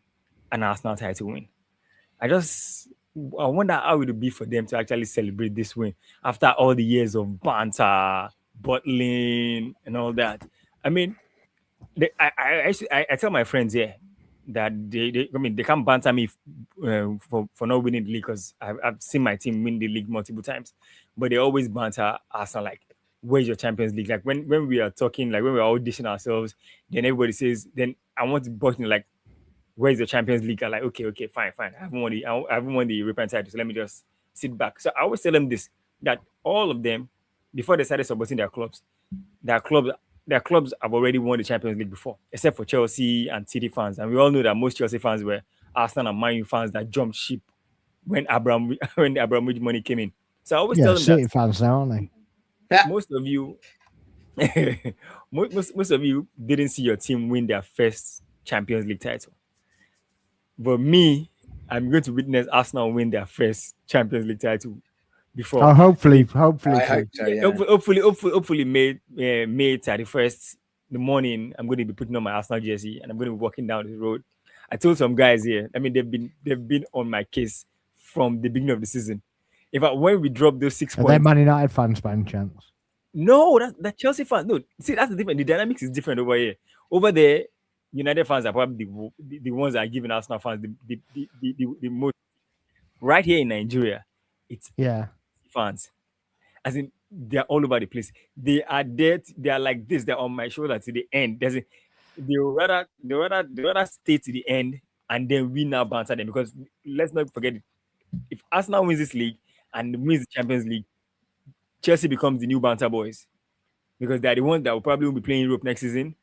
an Arsenal title win. I wonder how it would be for them to actually celebrate this win after all the years of banter, bottling, and all that. I mean, I tell my friends here that they can't banter me for not winning the league, because I've seen my team win the league multiple times, but they always banter Arsenal like, "Where's your Champions League?" Like when we are talking, like when we are auditioning ourselves, then everybody says, "Then I want to button like, where's the Champions League?" I'm like, okay, fine. I haven't won the European title, so let me just sit back. So I always tell them this, that all of them, before they started supporting their clubs have already won the Champions League before, except for Chelsea and City fans. And we all know that most Chelsea fans were Arsenal and Man U fans that jumped ship when Abramovich money came in. So I always tell them City fans now, aren't they? Most of you, most of you didn't see your team win their first Champions League title. But me, I'm going to witness Arsenal win their first Champions League title before. Oh, hopefully. I hope so, yeah. Hopefully, May 31st, the morning, I'm going to be putting on my Arsenal jersey and I'm going to be walking down the road. I told some guys here, I mean, they've been on my case from the beginning of the season. In fact, when we dropped those 6 points, they're Man United fans by any chance? No, that's Chelsea fans. No, see, that's the difference. The dynamics is different over here. Over there, United fans are probably the ones that are giving Arsenal fans the most. Right here in Nigeria, it's fans. As in, they're all over the place. They are there. They are like this. They're on my shoulder to the end. They rather stay to the end and then we now banter them, because let's not forget, if Arsenal wins this league and wins the Champions League, Chelsea becomes the new banter boys, because they're the ones that will probably be playing Europe next season.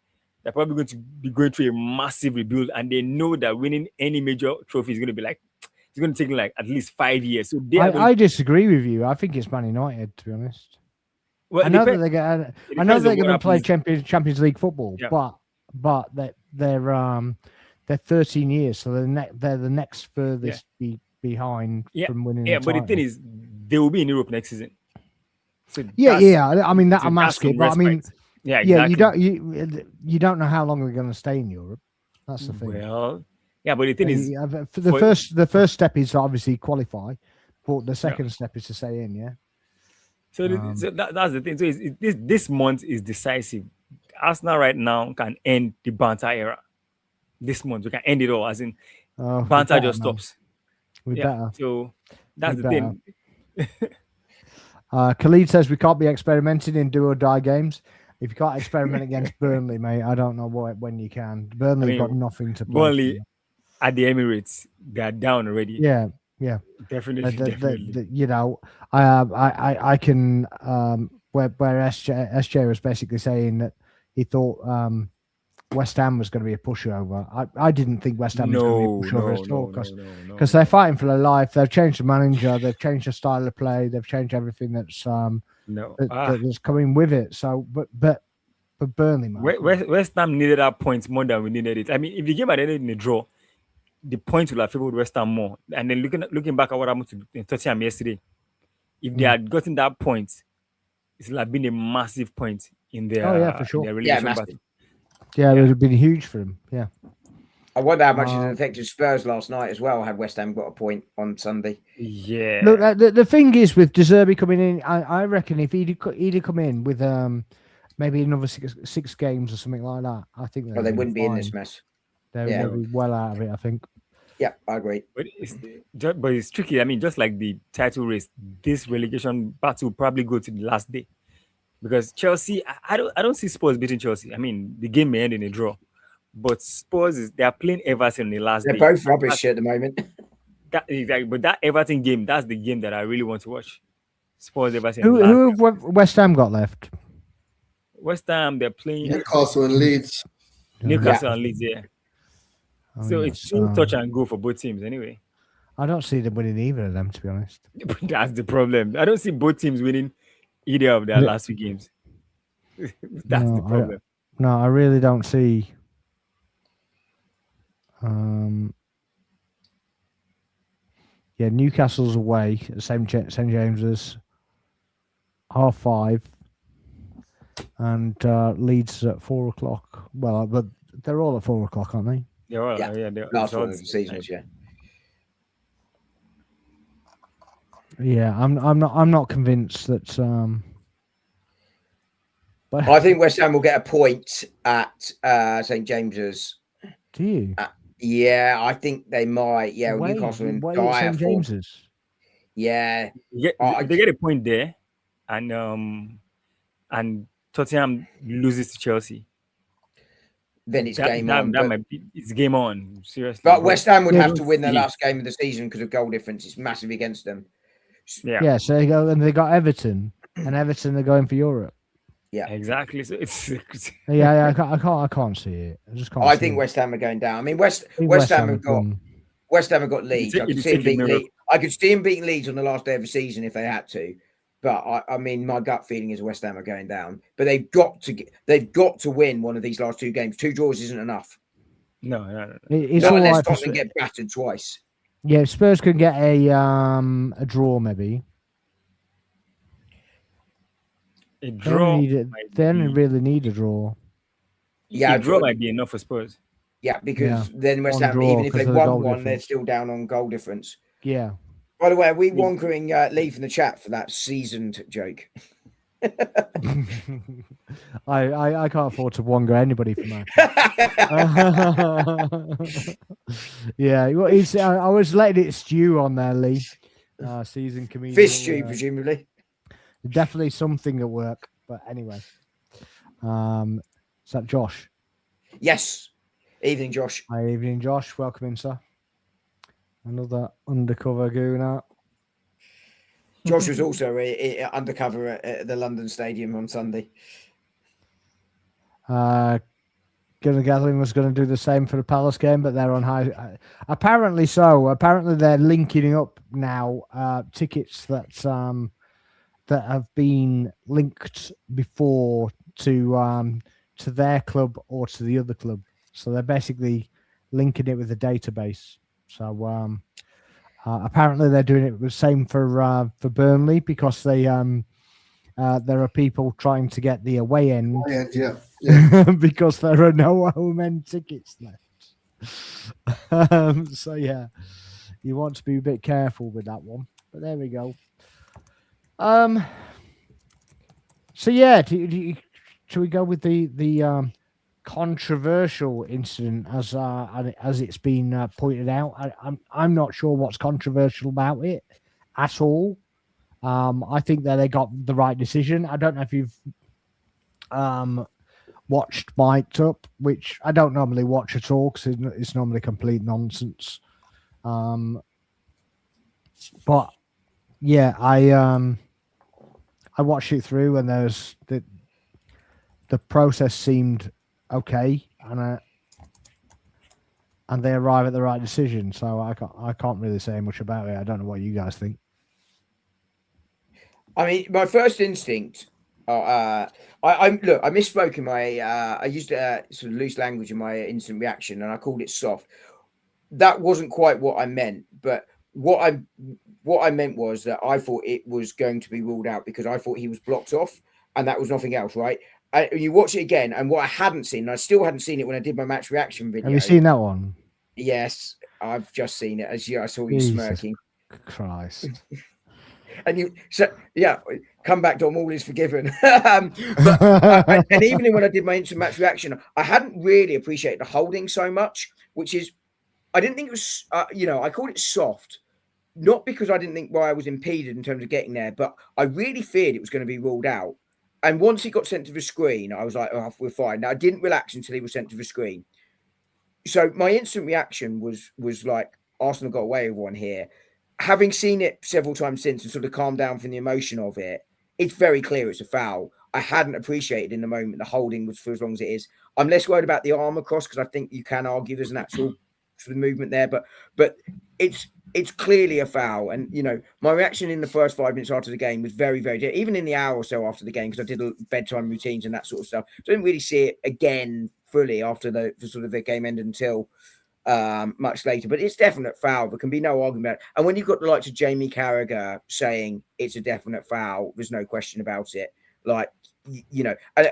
They're probably going to be going through a massive rebuild, and they know that winning any major trophy is going to be like, it's going to take like at least 5 years. So I disagree with you. I think it's Man United, to be honest. Well, I know that they're going to play Champions League football, but they're 13 years, so they're the next furthest behind from winning. Yeah, but the thing is, they will be in Europe next season. So I mean that I'm asking, but respect. I mean, exactly. you don't know how long they're going to stay in Europe. That's the thing. Well, yeah, but the thing is, the first step is to obviously qualify, but the second step is to stay in. Yeah. So, that's the thing. So this month is decisive. Arsenal right now can end the banter era. This month we can end it all. As in, banter just stops. Better. So that's the thing. Khalid says we can't be experimenting in do or die games. If you can't experiment against Burnley, mate, I don't know when you can. Burnley got nothing to play. Burnley at the Emirates, they're down already. Yeah. Definitely. You know, I can where SJ was basically saying that he thought West Ham was going to be a pushover. I didn't think West Ham was going to be a pushover at all, because they're fighting for their life. They've changed the manager, they've changed the style of play, they've changed everything that's that's coming with it. So, but Burnley, man, West Ham needed that point more than we needed it. I mean, if the game had ended in a draw, the points would have favored West Ham more. And then looking back at what happened to Tottenham yesterday, if they had gotten that point, it would have been a massive point. in their Oh, yeah, for in sure. their Yeah, relegation massive. battle. Yeah, it Yeah. would have been huge for him. Yeah. I wonder how much it Uh, affected Spurs last night as well. Had West Ham got a point on Sunday? Yeah. Look, the thing is with De Zerbi coming in, I reckon if he'd come in with maybe another six games or something like that, I think Well, they wouldn't be in this mess. Yeah. They'd be well out of it. I think. Yeah, I agree. But it's tricky. I mean, just like the title race, this relegation battle will probably go to the last day because Chelsea. I don't see Spurs beating Chelsea. I mean, the game may end in a draw, but Spurs they are playing Everton on the last They're day. both rubbish at the moment. Exactly, but that Everton game, that's the game that I really want to watch. Spurs Everton. Who have West Ham got left? West Ham, they're playing Newcastle and Leeds. Newcastle and Leeds. Yeah. Oh, So yes. it's two touch and go for both teams anyway. I don't see them winning either of them, to be honest. That's the problem. I don't see both teams winning either of their last two games. That's the problem. No, I really don't see. Yeah, Newcastle's away at St James's, 5:30, and Leeds at 4:00. Well, but they're all at 4:00, aren't they? They're all, Yeah. they're Last one all of the seasons, yeah. Yeah, I'm not convinced that. But I think West Ham will get a point at St James's. do you? Yeah, I think they might. Yeah, Newcastle and at dire St form. James's. Yeah, they get a point there, and Tottenham loses to Chelsea. then it's game on. That might be, it's game on. Seriously. But West Ham would Yeah, have to win their last game of the season because of goal difference. It's massive against them. Yeah, so they go and they got Everton, and Everton are going for Europe. Yeah, exactly. So it's Yeah, I can't see it. I just can't. I see think it. West Ham are going down. I mean, West I think Ham have got gone. West Ham have got Leeds. I It'd could see them take a beating miracle. Leeds. I could see them beating Leeds on the last day of the season if they had to. But I mean, my gut feeling is West Ham are going down. But they've got to win one of these last two games. 2 draws isn't enough. no. It's Not all unless right for Tottenham get battered twice. Yeah, Spurs could get a draw maybe. A draw. They only really need a draw. Yeah, a draw might be enough for Spurs. Yeah, because then West One Ham, draw even if they because of the goal won one, they're difference. still down on goal difference. Yeah. By the way, are we wonkering Lee from the chat for that seasoned joke? I can't afford to wongo anybody for that. Yeah, well, I was letting it stew on there, Lee. Season comedian. Fish stew, presumably. Definitely something at work, but anyway. Is that Josh? Yes. Evening, Josh. Hi, evening, Josh. Welcome in, sir. Another undercover gooner. Josh was also undercover at the London Stadium on Sunday. Gunnar Gatling was going to do the same for the Palace game, but they're on high. Apparently so. Apparently they're linking up now tickets that have been linked before to their club or to the other club. So they're basically linking it with the database. So apparently they're doing it the same for Burnley because they there are people trying to get the away end. Yeah. Because there are no home end tickets left. So yeah, you want to be a bit careful with that one. But there we go. So yeah, should we go with the controversial incident as it's been pointed out? I'm not sure what's controversial about it at all. I think that they got the right decision. I don't know if you've watched Mic'd Up, which I don't normally watch at all because it's normally complete nonsense. But yeah, I watched it through, and there's the process seemed okay, and they arrive at the right decision. So I can't really say much about it. I don't know what you guys think. I mean, my first instinct. I misspoke in my. I used sort of loose language in my instant reaction, and I called it soft. That wasn't quite what I meant, but what I meant was that I thought it was going to be ruled out because I thought he was blocked off, and that was nothing else, right? you watch it again, and what I hadn't seen, and I still hadn't seen it when I did my match reaction video. Have you seen that one? Yes, I've just seen it. I saw you Jesus smirking. Christ. And come back, Dom, all is forgiven. And even when I did my instant match reaction, I hadn't really appreciated the holding so much, which is, I didn't think it was, I called it soft, not because I didn't think I was impeded in terms of getting there, but I really feared it was going to be ruled out. And once he got sent to the screen, I was like, oh, we're fine. Now, I didn't relax until he was sent to the screen. So my instant reaction was like, Arsenal got away with one here. Having seen it several times since and sort of calmed down from the emotion of it, it's very clear it's a foul. I hadn't appreciated in the moment the holding was for as long as it is. I'm less worried about the arm across because I think you can argue there's an actual sort of movement there, but it's clearly a foul. And my reaction in the first 5 minutes after the game was very, very different. Even in the hour or so after the game, because I did bedtime routines and that sort of stuff. So I didn't really see it again fully after the sort of the game ended until much later, but it's definite foul. There can be no argument. And when you've got the likes of Jamie Carragher saying it's a definite foul, there's no question about it. Like,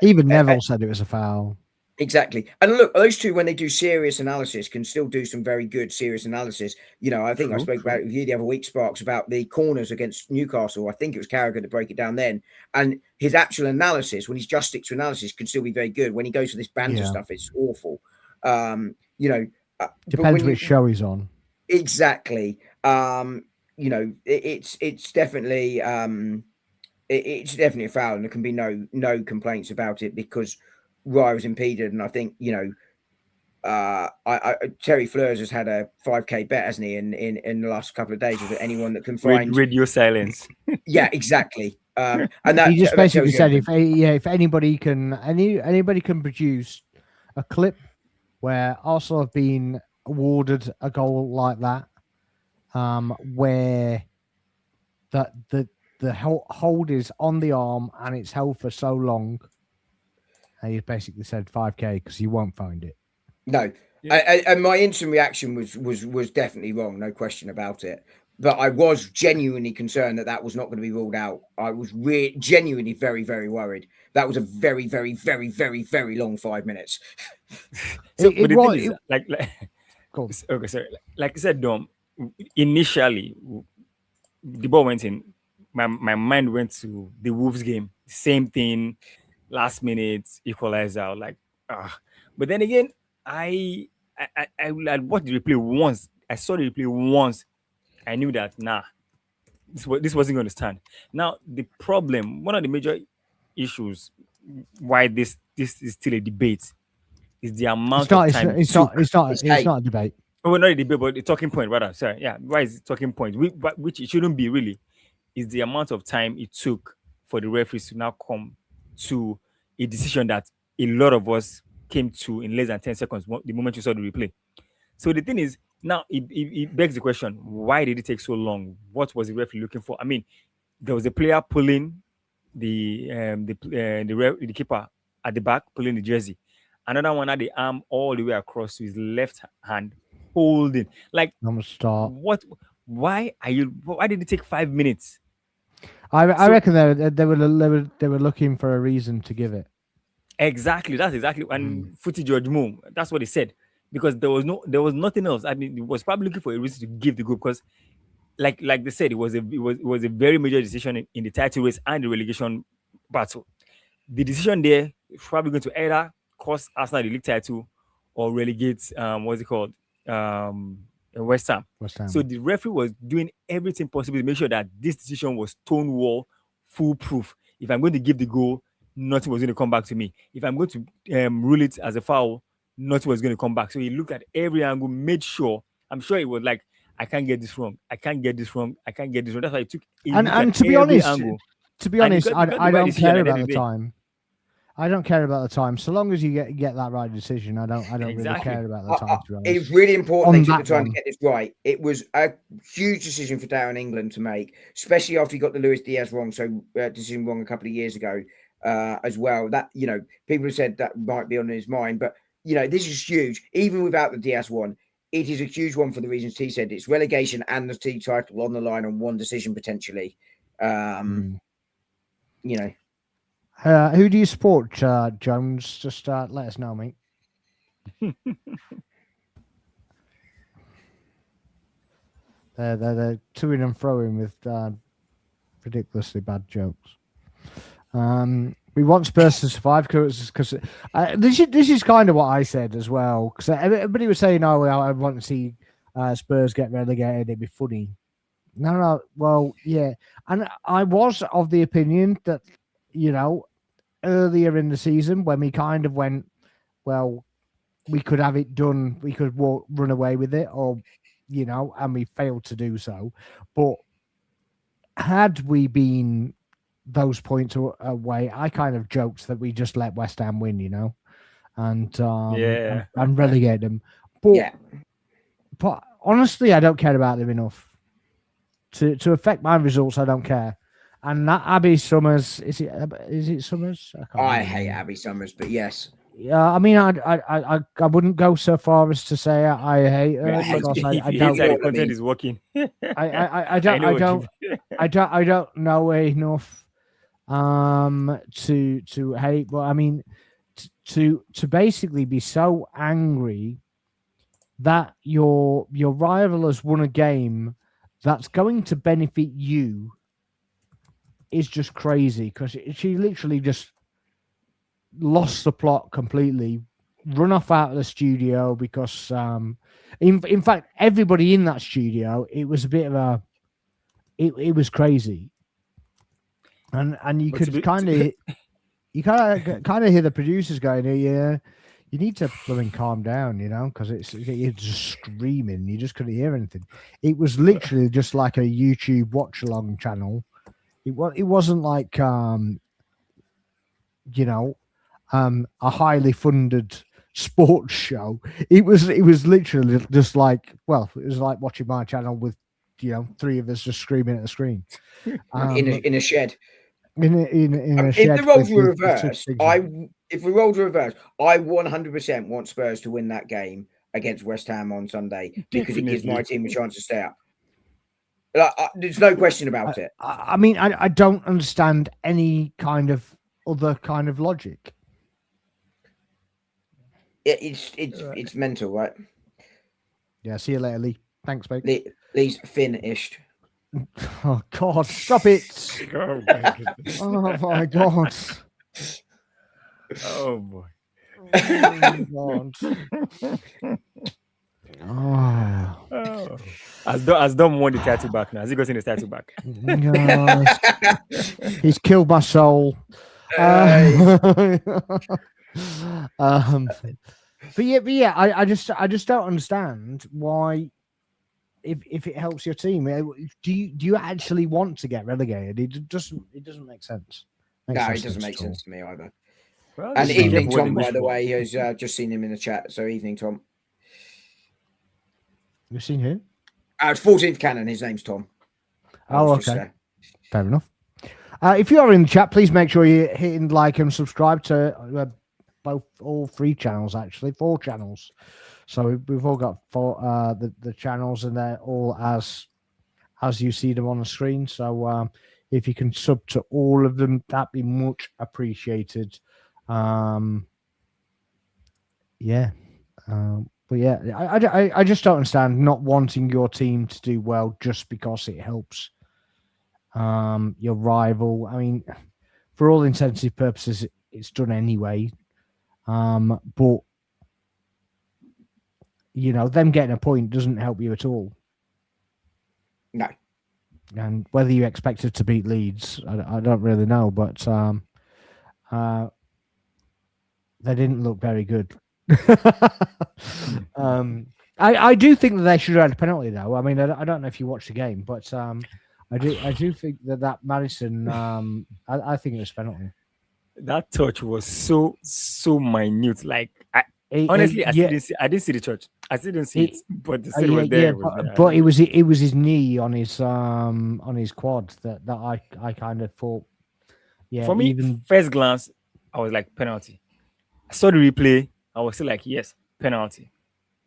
even Neville said it was a foul. Exactly. And look, those two, when they do serious analysis, can still do some very good serious analysis. I think I spoke about it with you the other week, Sparks, about the corners against Newcastle. I think it was Carragher to break it down then. And his actual analysis, when he's just sticks to analysis, can still be very good. When he goes for this banter stuff, it's awful. Depends which show he's on. Exactly. It's definitely it's definitely a foul, and there can be no complaints about it because Raya was impeded. And I think Terry Fleurs has had a 5K bet, hasn't he, in the last couple of days? Is there anyone that can find radio silence? Yeah, exactly. And that he just basically said if anybody can produce a clip where Arsenal have been awarded a goal like that, where the hold is on the arm and it's held for so long, and he basically said 5K because you won't find it. No, and my instant reaction was definitely wrong, no question about it. But I was genuinely concerned that was not going to be ruled out. I was genuinely very, very worried. That was a very, very, very, very, very long 5 minutes. Okay, sorry. Like I said, Dom, initially the ball went in. My mind went to the Wolves game. Same thing, last minute equalizer. Like, but then again, I watched the replay once. I saw the replay once. I knew that this wasn't going to stand. Now the problem, one of the major issues why this is still a debate is the amount of time. It's not a debate. Oh, not a debate, but the talking point rather. Sorry, yeah. Why is it talking point? Which it shouldn't be really. Is the amount of time it took for the referees to now come to a decision that a lot of us came to in less than 10 seconds the moment you saw the replay. So the thing is, now it begs the question: why did it take so long? What was the referee looking for? I mean, there was a player pulling the keeper at the back, pulling the jersey. Another one had the arm all the way across to his left hand, holding. Like, I'm gonna start. What? Why did it take 5 minutes? I reckon they were looking for a reason to give it. Exactly. That's exactly. And Footy George Moon, that's what he said. Because there was nothing else. I mean, he was probably looking for a reason to give the goal because, like they said, it was a very major decision in the title race and the relegation battle. The decision there is probably going to either cost Arsenal the league title or relegate West Ham. So the referee was doing everything possible to make sure that this decision was stonewall, foolproof. If I'm going to give the goal, nothing was going to come back to me. If I'm going to rule it as a foul, nothing was going to come back. So he looked at every angle, made sure. I'm sure it was like, I can't get this wrong. I can't get this wrong. I can't get this wrong. That's why it took. And to be honest, I don't care about the time. I don't care about the time. So long as you get that right decision, I don't really care about the time. To be honest. It's really important they took the time to get this right. It was a huge decision for Darren England to make, especially after he got the Luis Diaz wrong. So decision wrong a couple of years ago as well. That people have said that might be on his mind, but this is huge. Even without the Diaz one, it is a huge one for the reasons he said. It's relegation and the team title on the line on one decision potentially. Who do you support, Jones? Just let us know, mate. They're toing and froing with ridiculously bad jokes. We want Spurs to survive because this is kind of what I said as well. Because everybody was saying, "Oh, well, I want to see Spurs get relegated. It'd be funny." No. Well, yeah, and I was of the opinion that earlier in the season when we kind of went, well, we could have it done. We could run away with it, or and we failed to do so. But had we been those points away, I kind of joked that we just let West Ham win, and relegate them. But honestly, I don't care about them enough to affect my results. I don't care. And that Abby Summers, is it Summers? I hate Abby Summers, but yes. Yeah, I mean, I wouldn't go so far as to say I hate her because I don't. The content is working. I don't know enough to hate, but I mean to basically be so angry that your rival has won a game that's going to benefit you is just crazy, because she literally just lost the plot completely, run off out of the studio because in fact everybody in that studio, it was a bit of a it was crazy. And you could kind of hear the producers going, "Yeah, you need to calm down, because you're just screaming. You just couldn't hear anything. It was literally just like a YouTube watch along channel. It wasn't like a highly funded sports show. It was literally just like, well, it was like watching my channel with three of us just screaming at the screen in a shed. In a shed. If the roles were reversed, if the roles were reversed, I 100% want Spurs to win that game against West Ham on Sunday, because it gives my team a chance to stay up. There's no question about it. I mean, I don't understand any kind of other kind of logic. It's mental, right? Yeah. See you later, Lee. Thanks, mate. Lee's finished. Oh God! Stop it! Oh my God! Oh boy! Oh God! Oh. Has Dom won the title back now? Has he gotten his title back? He's killed my soul. But yeah, I just don't understand why. If it helps your team, do you actually want to get relegated? It doesn't make sense. It doesn't make sense to me either. Well, and Evening Tom, by the way, has just seen him in the chat. So Evening Tom. You've seen who? 14th Canon. His name's Tom. Oh, okay. Fair enough. If you are in the chat, please make sure you're hitting like and subscribe to all 3 channels, actually 4 channels. So we've all got 4 the channels, and they're all as you see them on the screen. So if you can sub to all of them, that'd be much appreciated. Yeah. But yeah, I just don't understand not wanting your team to do well just because it helps your rival. I mean, for all intensive purposes, it's done anyway. But them getting a point doesn't help you at all. No. And whether you expected to beat Leeds, I don't really know, but they didn't look very good. I do think that they should have had a penalty, though. I mean, I don't know if you watched the game, but I do think that Madison, I think it was penalty. That touch was so minute. Like, honestly, I didn't see the touch. I still didn't see it, but the still was there. But it was his knee on his quad that I kind of thought. Yeah. For me, first glance, I was like, penalty. I saw the replay. I was still like, yes, penalty.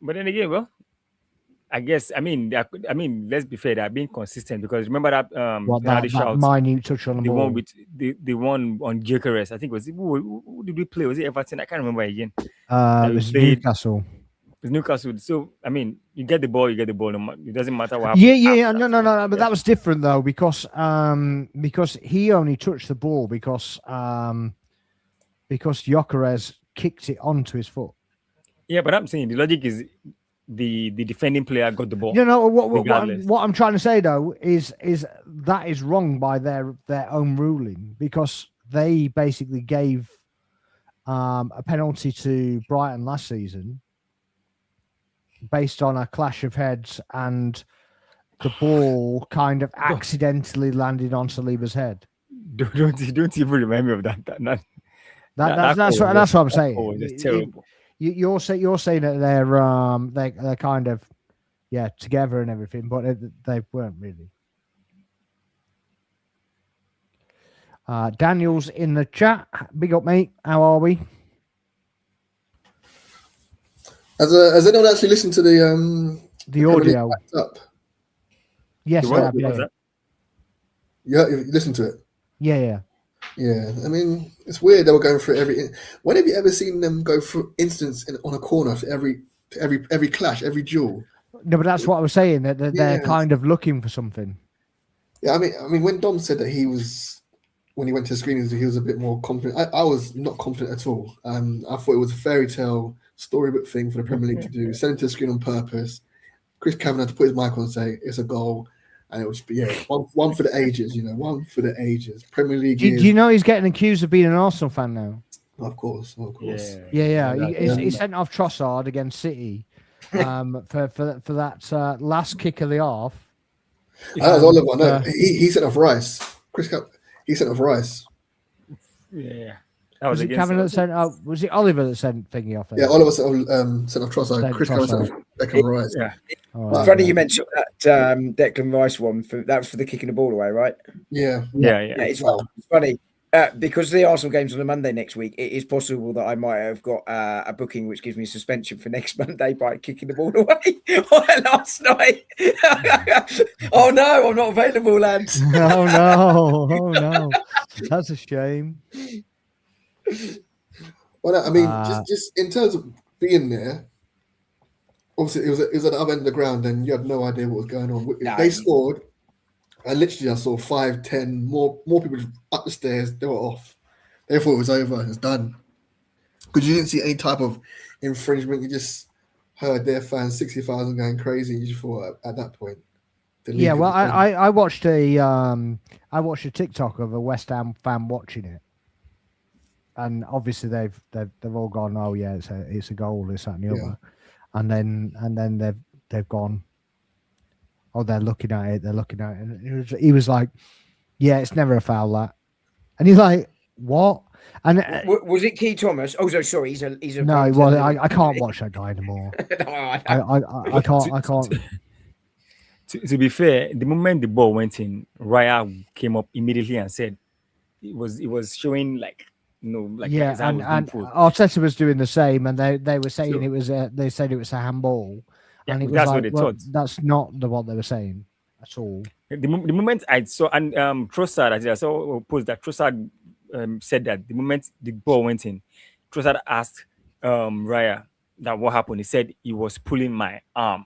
But then again, well, I guess. I mean, let's be fair. They're being consistent because remember that What penalty that shout, minute touch on the the ball. one with the one on Gyökeres. I think who did we play? Was it Everton? I can't remember again. It we was played- Newcastle. It's Newcastle. So I mean, you get the ball. It doesn't matter what happens. Yeah. No. But that was different though because he only touched the ball because Gyökeres kicked it onto his foot. Yeah, but I'm saying the logic is the defending player got the ball. You know regardless. what I'm trying to say though is that is wrong by their own ruling because they basically gave a penalty to Brighton last season based on a clash of heads and the ball kind of accidentally landed on Saliba's head. Don't even remind me of that. That's what I'm saying. Oh, it's terrible. You're saying that they're kind of together and everything, but they weren't really. Daniel's in the chat. Big up, mate. How are we? Has anyone actually listened to the audio? Up? Yes, What I have, was yeah. that? Yeah, you listened to it. Yeah. Yeah, I mean, it's weird they were going through every. When have you ever seen them go through instance on a corner for every clash, every duel? No, but that's what I was saying. That they're Yeah. kind of looking for something. Yeah, I mean, when Dom said that when he went to screenings, he was a bit more confident. I was not confident at all. I thought it was a fairy tale storybook thing for the Premier League to do. Send him to the screen on purpose. Chris Kavanagh to put his mic on and say it's a goal. And it was one for the ages, one for the ages. Premier League. Do you know he's getting accused of being an Arsenal fan now? Of course. Yeah. He sent off Trossard against City for that last kick of the half. That was Oliver. No, he sent off Rice. He sent off Rice. Yeah. That Was it Kavanagh that sent off? Was it Oliver that sent thingy off there? Yeah, Oliver sent off Trossard. Chris Kavanagh sent off Declan Rice. Yeah. It's funny you mentioned that Declan Rice one. That was for the kicking the ball away, right? Yeah. It's funny because the Arsenal game's on a Monday next week. It is possible that I might have got a booking which gives me suspension for next Monday by kicking the ball away last night. Oh no, I'm not available, lads. Oh no, that's a shame. Well, I mean, just in terms of being there, obviously it was at the other end of the ground, and you had no idea what was going on. They scored, and literally I saw 5, 10 more people just up the stairs. They were off. They thought it was over. It's done because you didn't see any type of infringement. You just heard their fans 60,000 going crazy. You just thought at that point. Yeah, well, I watched a TikTok of a West Ham fan watching it. And obviously they've all gone, oh yeah, it's a goal, this, that, and the other, and then they've gone, oh, they're looking at it, and he was like, yeah, it's never a foul, that, and he's like, what? And was it Key Thomas? Oh, no, sorry, he's a no, well, I can't watch that guy anymore. I can't. To be fair, the moment the ball went in, Raya came up immediately and said it was showing like. No, like and Arteta was doing the same, and they were saying they said it was a handball, and it was that's like, what they thought. That's not what they were saying at all. The moment I saw and Trossard, I saw a post that Trossard said that the moment the ball went in, Trossard asked Raya that what happened. He said he was pulling my arm.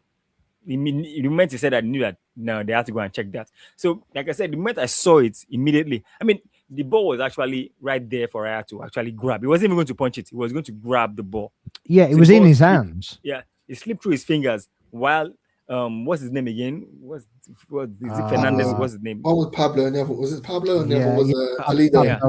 The moment he said that, I knew that no, they had to go and check that. So, like I said, the moment I saw it immediately, I mean. The ball was actually right there for Raya to actually grab. He wasn't even going to punch it. He was going to grab the ball. Yeah, it was in his hands. Yeah, it slipped through his fingers while what's his name again? Is it Fernandez? What's his name? One was Pablo, and the other was Pablo, and the other was Alida.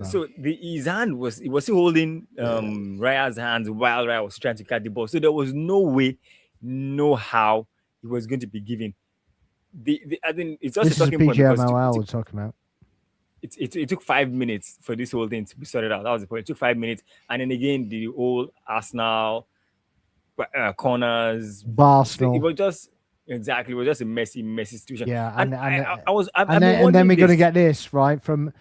So his hand was still holding Raya's hands while Raya was trying to catch the ball. So there was no way, no how he was going to be given. I think it's just this a talking is point. PGMOL we're talking about. It took 5 minutes for this whole thing to be sorted out. That was the point. It took 5 minutes, and then again the whole Arsenal corners, Arsenal. It was just a messy situation. Yeah, and then we're going to get this right from.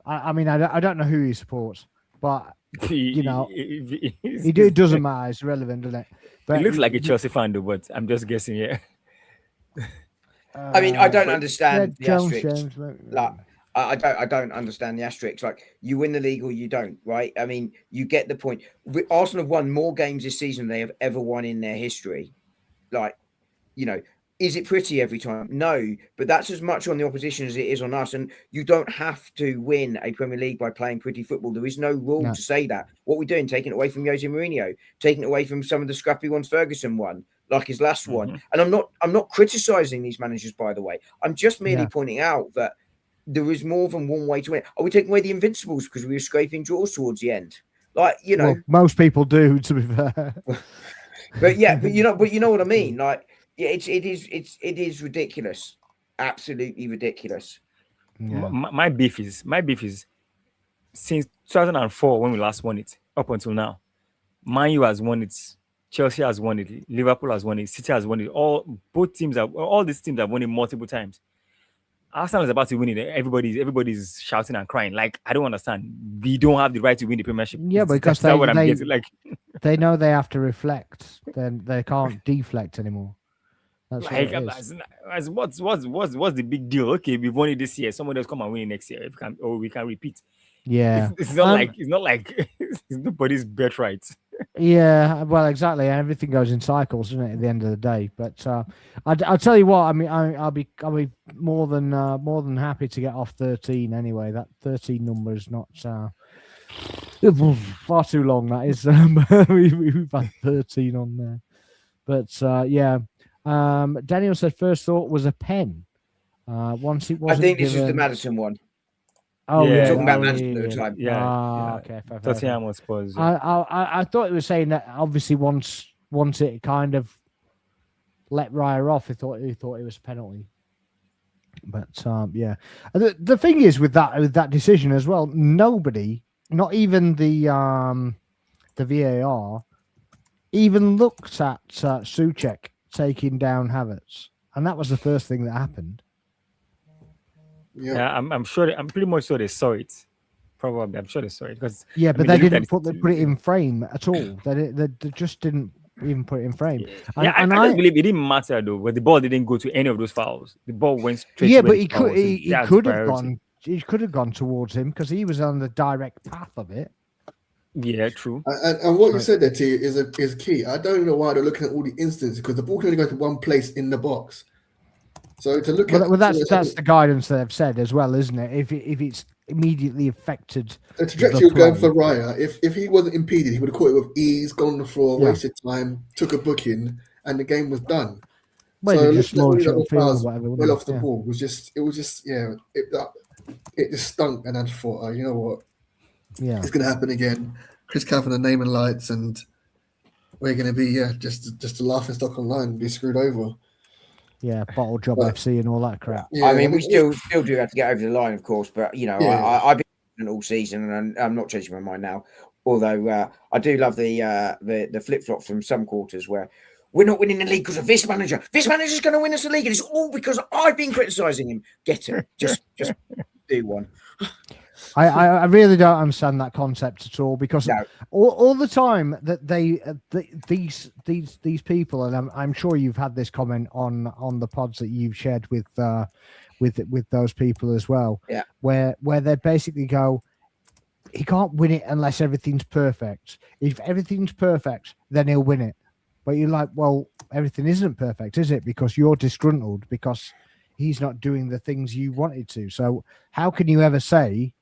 I mean, I don't know who he supports, but you know, It it doesn't matter. It's irrelevant, doesn't it? But looks like a Chelsea fan though, but I'm just guessing. Yeah. I mean, I don't but- understand the Jones, asterisks. Like, I don't understand the asterisks. Like, you win the league or you don't, right? I mean, you get the point. Arsenal have won more games this season than they have ever won in their history. Like, you know, is it pretty every time? No, but that's as much on the opposition as it is on us. And you don't have to win a Premier League by playing pretty football. There is no rule to say that. What we're doing, taking it away from Jose Mourinho, taking it away from some of the scrappy ones Ferguson won, like his last one. And I'm not criticizing these managers, by the way. I'm just merely pointing out that there is more than one way to win. Are we taking away the Invincibles because we were scraping draws towards the end? Like, you know, well, most people do, to be fair. but you know what I mean. Like, yeah, it is ridiculous, absolutely ridiculous. Yeah. My beef is since 2004 when we last won it up until now. Man U has won it, Chelsea has won it, Liverpool has won it, City has won it. All these teams have won it multiple times. Arsenal is about to win it. Everybody's shouting and crying. Like, I don't understand. We don't have the right to win the Premiership. Yeah, because that's what I'm getting. Like, they know they have to reflect. Then they can't deflect anymore. That's like, what it is. what's the big deal? Okay, we've won it this year. Someone else come and win it next year. We can repeat. Yeah, It's not like it's nobody's birthright. Yeah, well, exactly. Everything goes in cycles, doesn't it? At the end of the day, but I'll tell you what. I mean, I'll be more than happy to get off 13 anyway. That 13 number is not far too long. That is. We've had 13 on there, but yeah. Daniel said first thought was a pen. Once it wasn't. I think this is the Madison one. Oh, Yeah, We're yeah. talking about Oh, Madison at the time. Yeah. Okay. Fair. Tottenham or Spurs. Yeah. I thought it was saying that obviously once it kind of let Raya off, he thought it was a penalty. But yeah, the thing is with that decision as well, nobody, not even the VAR, even looked at Souček taking down Havertz, and that was the first thing that happened. Yeah, I'm sure. I'm pretty much sure they saw it. Probably, I'm sure they saw it because But they they looked didn't put it in frame at all. They just didn't even put it in frame. Yeah, I just believe it didn't matter though, but the ball didn't go to any of those fouls. The ball went straight. Yeah, to but he could have gone. He could have gone towards him because he was on the direct path of it. Yeah, true. and what you said there, T, is key. I don't know why they're looking at all the instances because the ball can only go to one place in the box. So to look at that's the guidance they've said as well, isn't it? If it's immediately affected the trajectory was going for Raya. If he wasn't impeded, he would have caught it with ease, gone on the floor, wasted time, took a booking, and the game was done. Well, so just all slow the fouls whatever, well off the ball it just stunk, and I just thought, you know what, it's going to happen again. Chris Kavanagh the naming lights, and we're going to be just a laughing stock online, be screwed over. Yeah, bottle job FC and all that crap. Yeah, I mean, we still do have to get over the line, of course, but you know, I've been all season, and I'm not changing my mind now. Although I do love the flip flop from some quarters where we're not winning the league because of this manager. This manager's going to win us the league, and it's all because I've been criticising him. Get it? Just do one. I really don't understand that concept at all because all the time that these people, and I'm sure you've had this comment on the pods that you've shared with those people as well, where they basically go, he can't win it unless everything's perfect. If everything's perfect, then he'll win it. But you're like, well, everything isn't perfect, is it? Because you're disgruntled because he's not doing the things you wanted to. So how can you ever say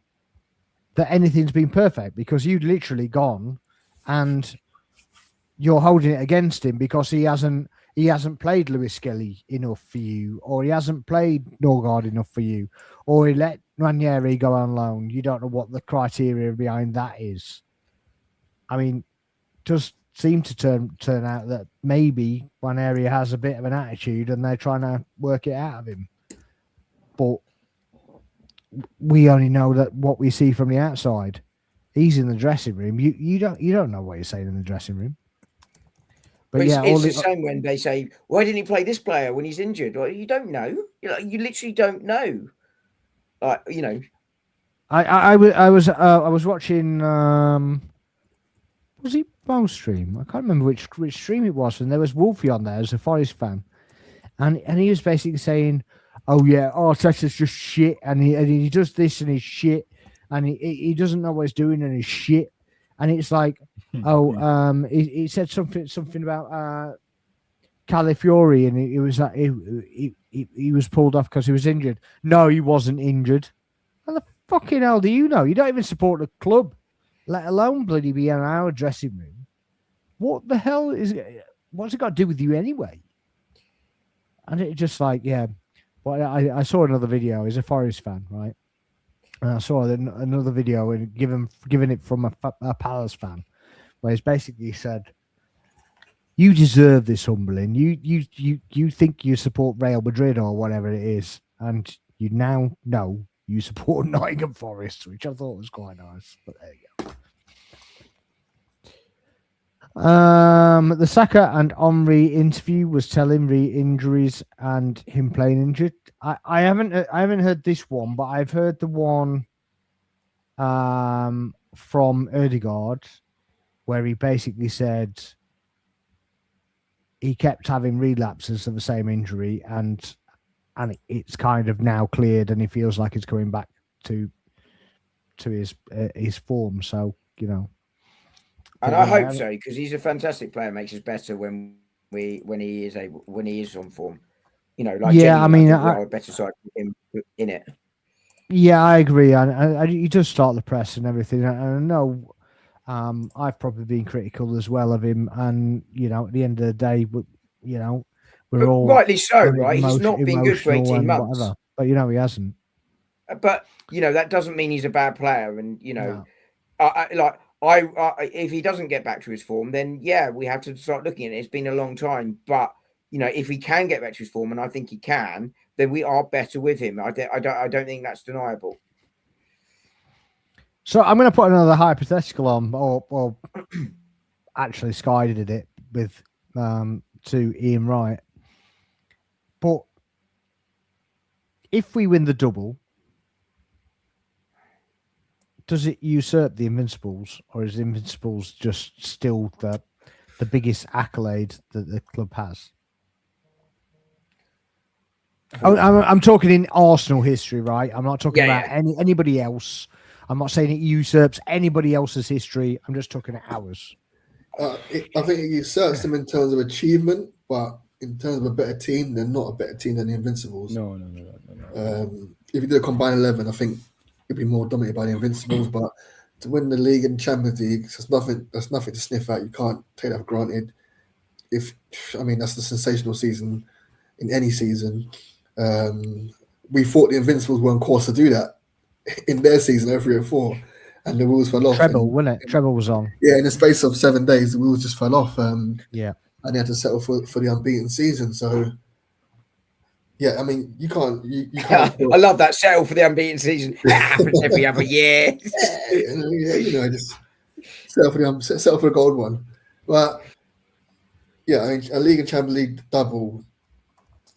that anything's been perfect? Because you've literally gone and you're holding it against him because he hasn't played Lewis Skelly enough for you, or he hasn't played Norgard enough for you, or he let Ranieri go on loan. You don't know what the criteria behind that is. I mean, does seem to turn out that maybe Ranieri has a bit of an attitude and they're trying to work it out of him. But we only know that what we see from the outside. He's in the dressing room. You don't know what he's saying in the dressing room. But it's the same when they say, "Why didn't he play this player when he's injured?" Well, you don't know. You literally don't know. Like, you know, I was watching Was it Mo stream? I can't remember which stream it was, and there was Wolfie on there as a Forest fan, and he was basically saying, "Oh yeah, Arteta's just shit, and he does this and he's shit, and he doesn't know what he's doing and he's shit," and it's like, he said something about Calafiori, and it was like he was pulled off because he was injured. No, he wasn't injured. How the fucking hell do you know? You don't even support the club, let alone bloody be in our dressing room. What the hell what's it got to do with you anyway? And it just like, yeah. But I saw another video. He's a Forest fan, right? And I saw another video and giving it from a Palace fan, where he's basically said, "You deserve this, Humberlin. You think you support Real Madrid or whatever it is, and you now know you support Nottingham Forest," which I thought was quite nice. But there you go. The Saka and Henry interview was telling re-injuries and him playing injured. I haven't heard this one, but I've heard the one from Ødegaard where he basically said he kept having relapses of the same injury, and it's kind of now cleared, and he feels like he's coming back to his form. So, you know. And I hope so, because he's a fantastic player. Makes us better when he is on form. You know, like I mean, we are a better side with him in it. Yeah, I agree. And he does start the press and everything. And I know I've probably been critical as well of him. And you know, at the end of the day, you know, we're all rightly so, right? He's not been good for 18 months, whatever. But you know, he hasn't. But you know, that doesn't mean he's a bad player. And you know, if he doesn't get back to his form, then yeah, we have to start looking at it. It's been a long time, but you know, if he can get back to his form, and I think he can, then we are better with him. I don't think that's deniable. So I'm going to put another hypothetical on, or actually Sky did it with to Ian Wright. But if we win the double, does it usurp the Invincibles, or is the Invincibles just still the biggest accolade that the club has? I'm talking in Arsenal history, right? I'm not talking about anybody else. I'm not saying it usurps anybody else's history. I'm just talking ours. I think it usurps them in terms of achievement, but in terms of a better team, they're not a better team than the Invincibles. No. If you do a combined 11, I think it'd be more dominated by the Invincibles. But to win the league and Champions League, that's nothing to sniff at. You can't take that for granted. That's the sensational season in any season. We thought the Invincibles were on course to do that in their season, 03-04, and the wheels fell off. Treble, wasn't it? Treble was on. Yeah, in the space of 7 days, the wheels just fell off. Yeah, and they had to settle for the unbeaten season. So, yeah, I mean, you can't. I love that, settle for the unbeaten season. It happens every other year. Just settle for the gold one. But yeah, I mean, a league and Champions League double.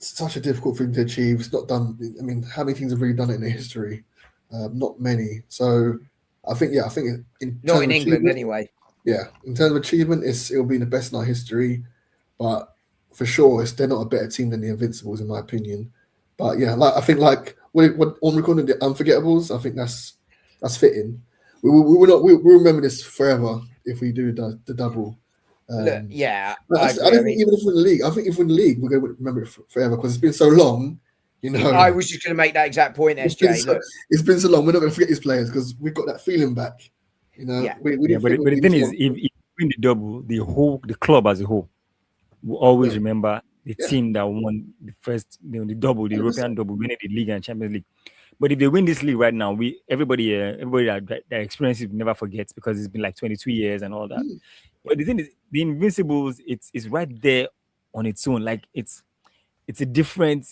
Such a difficult thing to achieve. It's not done. I mean, how many teams have really done it in their history? Not many. So I think not in England anyway. Yeah, in terms of achievement, it'll be the best in our history. But for sure, they're not a better team than the Invincibles, in my opinion. But yeah, I think what on recording the Unforgettables, I think that's fitting. We'll remember this forever if we do the double. I don't think even if we're in the league, we're going to remember it forever because it's been so long. You know, I was just going to make that exact point, SJ. It's been so long. We're not going to forget these players because we've got that feeling back. You know, but the thing is, if you win the double, the club as a whole will always remember the team that won the first, the double, the European double, winning the league and Champions League. But if they win this league right now, everybody that experience it never forgets because it's been like 22 years and all that. But the thing is, the Invincibles, it's right there on its own. Like it's a different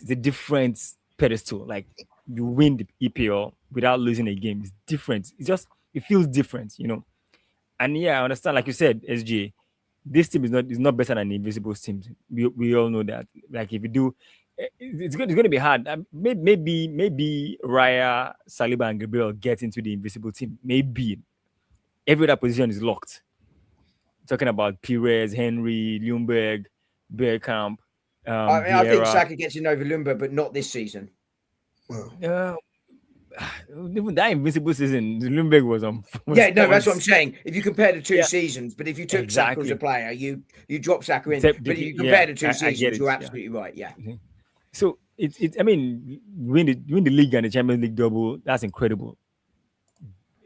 pedestal. Like you win the EPL without losing a game. It's different. It feels different, you know. And yeah, I understand. Like you said, SJ, this team is not better than the Invincibles teams. We all know that. Like if you do, it's going to be hard. Maybe Raya, Saliba, and Gabriel get into the Invisible team. Maybe every other position is locked. talking about Pires, Henry, Ljungberg, Bergkamp, I mean, I think Vieira. Saka gets in over Lumba, but not this season. Well, Even that invincible season, Ljungberg was on. Yeah, no, that's what I'm saying. If you compare the two Yeah. seasson, but if you took Saka as Exactly. a player, you drop Saka in. Except But if the- you compare yeah, the two I get seasons, it, you're yeah. absolutely right. Yeah. So it's I mean, win the league and the Champions League double, that's incredible.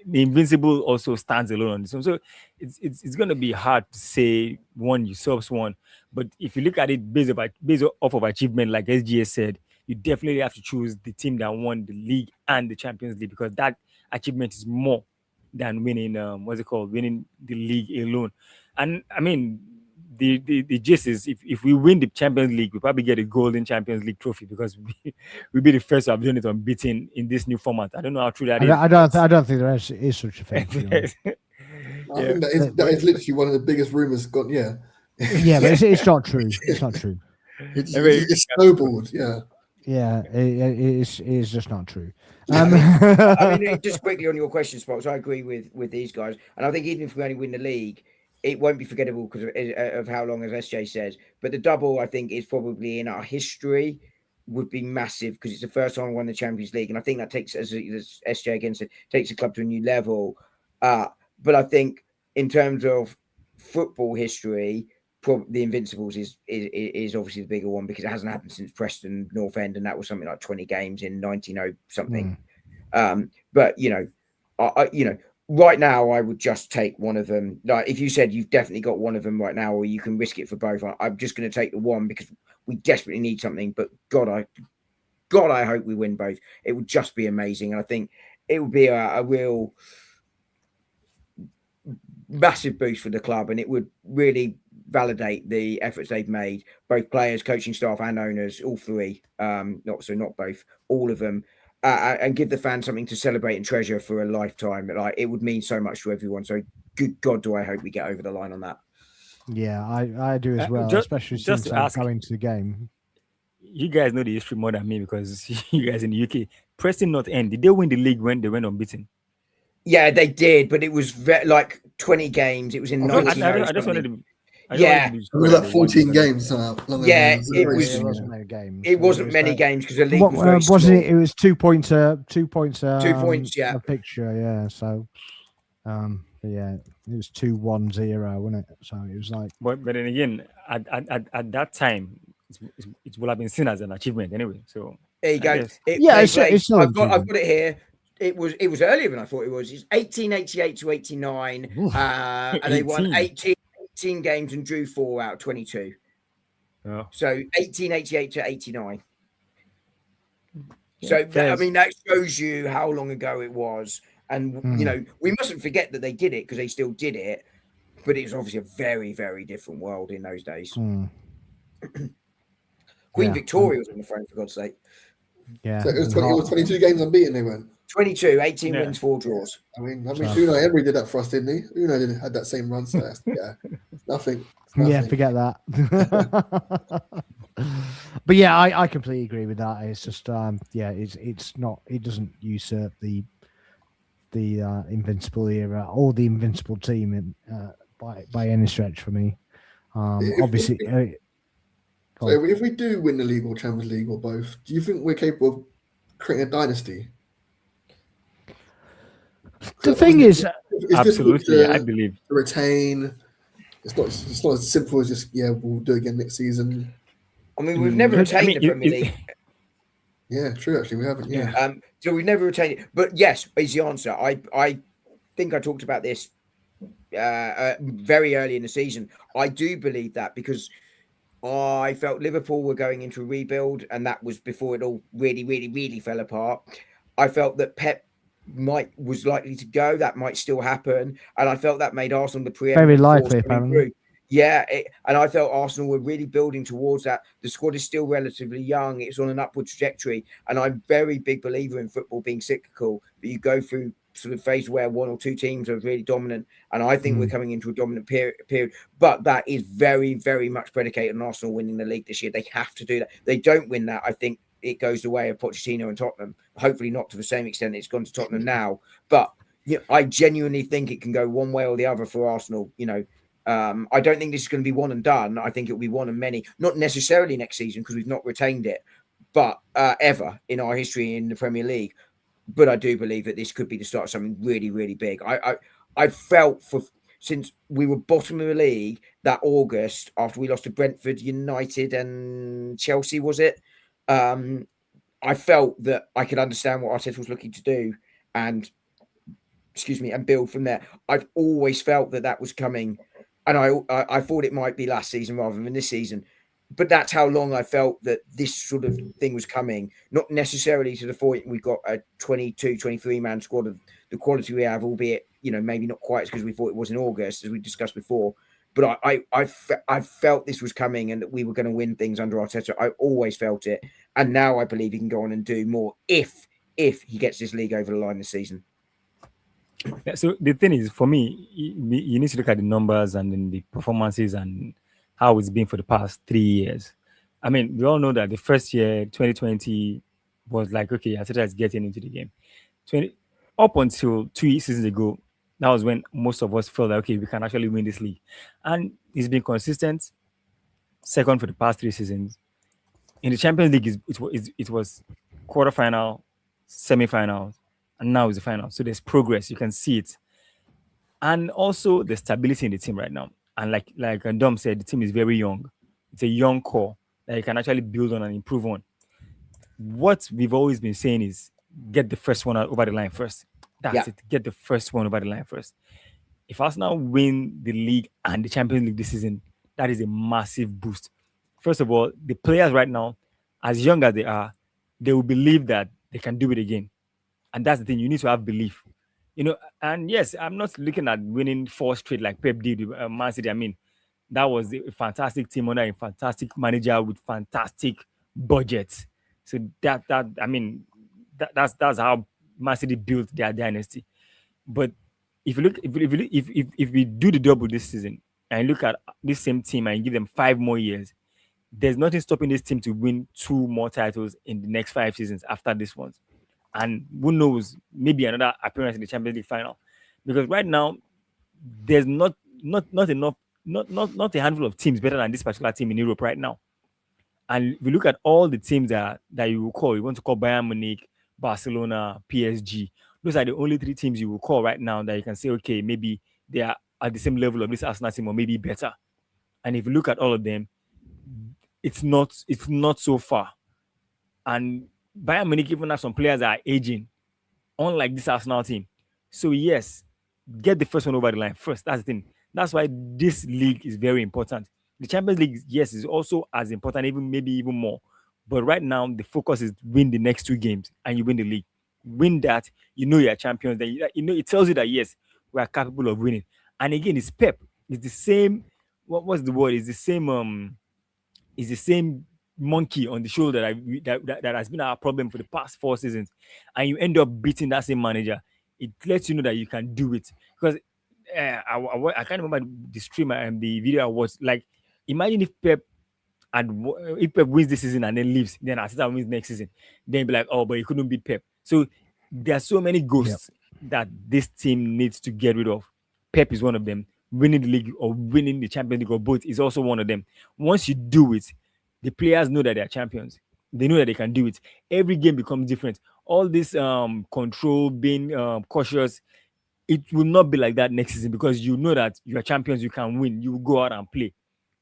The invincible also stands alone on this one. So it's gonna be hard to say one usurps one. But if you look at it based off of achievement, like SGS said, you definitely have to choose the team that won the league and the Champions League, because that achievement is more than winning winning the league alone. And I mean, the gist is, if we win the Champions League, we probably get a golden Champions League trophy, because we'll be the first to have done it unbeaten in this new format. I don't know how true that is. I don't think there is such a thing. To be honest. I think that is literally one of the biggest rumors gone. Yeah, Yeah, but it's not true. It's not true. it's snowballed. Yeah. Yeah, it is just not true. I mean, just quickly on your question, Spots, I agree with these guys, and I think even if we only win the league, it won't be forgettable because of how long, as SJ says. But the double, I think, is probably in our history would be massive, because it's the first time we won the Champions League, and I think that takes, as SJ again said, takes the club to a new level. But I think in terms of football history, the Invincibles is obviously the bigger one, because it hasn't happened since Preston North End, and that was something like 20 games in 1900 something. But right now I would just take one of them. Like, if you said you've definitely got one of them right now, or you can risk it for both, I'm just going to take the one, because we desperately need something. But God, I hope we win both. It would just be amazing, and I think it would be a real massive boost for the club, and it would really validate the efforts they've made, both players, coaching staff, and owners, all three. Not both, all of them, and give the fans something to celebrate and treasure for a lifetime. Like, it would mean so much to everyone. So, good God, do I hope we get over the line on that. Yeah, I do as well, especially just since to I'm ask, going to the game. You guys know the history more than me, because you guys in the UK. Preston North End, did they win the league when they went unbeaten? Yeah, they did, but it was like 20 games. It was in 19. I just wanted to. Yeah, it was like 14 games. Yeah, It wasn't many games. It wasn't many games, because the league was very wasn't small. it? It was 2 points. 2 points. 2 points. Yeah, a picture. Yeah. So, yeah, it was 2-1-0, wasn't it? So it was like. But then again, at that time, it would have been seen as an achievement anyway. So there you go. It's I've got it here. It was earlier than I thought it was. It's 1888 to 89, and they won 18 games and drew 4 out of 22. Oh. So 1888 to 89. So I mean, that shows you how long ago it was, and we mustn't forget that they did it, because they still did it, but it was obviously a very, very different world in those days. Queen Victoria was on the throne, for God's sake. Yeah. So it was 22 games unbeaten they went. 22, 18 wins, 4 draws. I mean, Unai Emery did that for us, didn't he? Unai had that same run, so nothing. Yeah, forget that. But yeah, I completely agree with that. It's just it's not. It doesn't usurp the Invincible era or the Invincible team by any stretch for me. Obviously. So if we do win the league or Champions League or both, do you think we're capable of creating a dynasty? The thing is, absolutely, I believe to retain. It's not as simple as just we'll do it again next season. I mean, we've never retained the Premier League. Yeah, true. Actually, we haven't. Yeah. So we've never retained it. But yes, is the answer. I think I talked about this very early in the season. I do believe that, because I felt Liverpool were going into a rebuild, and that was before it all really, really, really fell apart. I felt that Pep was likely to go. That might still happen, and I felt that made Arsenal the preeminent very likely, force coming through. Yeah, and I felt Arsenal were really building towards that. The squad is still relatively young. It's on an upward trajectory, and I'm a very big believer in football being cyclical. That you go through sort of phase where one or two teams are really dominant, and I think we're coming into a dominant period. But that is very, very much predicated on Arsenal winning the league this year. They have to do that. They don't win that, I think it goes the way of Pochettino and Tottenham. Hopefully not to the same extent it's gone to Tottenham now, but I genuinely think it can go one way or the other for Arsenal. I don't think this is going to be one and done. I think it will be one and many, not necessarily next season because we've not retained it, but ever in our history in the Premier League. But I do believe that this could be the start of something really, really big. I felt since we were bottom of the league that August after we lost to Brentford, United, and Chelsea, was it? I felt that I could understand what Arteta was looking to do, and and build from there. I've always felt that was coming, and I thought it might be last season rather than this season. But that's how long I felt that this sort of thing was coming, not necessarily to the point we've got a 22, 23-man squad of the quality we have, albeit, maybe not quite as good as we thought it was in August, as we discussed before. But I felt this was coming and that we were going to win things under Arteta. I always felt it. And now I believe he can go on and do more if he gets this league over the line this season. Yeah, so the thing is, for me, you need to look at the numbers and then the performances and how it's been for the past 3 years. I mean, we all know that the first year, 2020, was like, okay, Arteta is getting into the game. Up until 2 seasons ago, that was when most of us felt that, okay, we can actually win this league. And he's been consistent, second for the past 3 seasons. In the Champions League, it was quarterfinal, semi-final, and now it's the final. So there's progress. You can see it. And also the stability in the team right now. And like Dom said, the team is very young. It's a young core that you can actually build on and improve on. What we've always been saying is get the first one over the line first. That's it. Get the first one over the line first. If Arsenal win the league and the Champions League this season, that is a massive boost. First of all, the players right now, as young as they are, they will believe that they can do it again. And that's the thing. You need to have belief. And yes, I'm not looking at winning 4 straight like Pep did with Man City. I mean, that was a fantastic team under a fantastic manager with fantastic budgets. So that's how Man City built their dynasty. But if we do the double this season and look at this same team and give them 5 more years, there's nothing stopping this team to win 2 more titles in the next 5 seasons after this one. And who knows, maybe another appearance in the Champions League final. Because right now, there's not enough, not a handful of teams better than this particular team in Europe right now. And if you look at all the teams that you will call, you want to call Bayern Munich, Barcelona, PSG, those are the only 3 teams you will call right now that you can say, okay, maybe they are at the same level of this Arsenal team or maybe better. And if you look at all of them, it's not so far. And Bayern Munich even have some players that are aging, unlike this Arsenal team. So yes, get the first one over the line first. That's the thing. That's why this league is very important. The Champions League, yes, is also as important, maybe even more. But right now, the focus is win the next 2 games and you win the league. Win that, you're champions. Then it tells you that yes, we are capable of winning. And again, it's Pep. It's the same. What's the word? It's the same. It's the same monkey on the shoulder that has been our problem for the past 4 seasons, and you end up beating that same manager. It lets you know that you can do it. Because I can't remember the stream and the video I watched. Like, imagine if Pep wins this season and then leaves, then Arteta wins next season, then be like, oh, but he couldn't beat Pep. So there are so many ghosts that this team needs to get rid of. Pep is one of them. Winning the league or winning the Champions League or both is also one of them. Once you do it, the players know that they are champions. They know that they can do it. Every game becomes different. All this control, being cautious, it will not be like that next season because you know that you are champions, you can win, you will go out and play.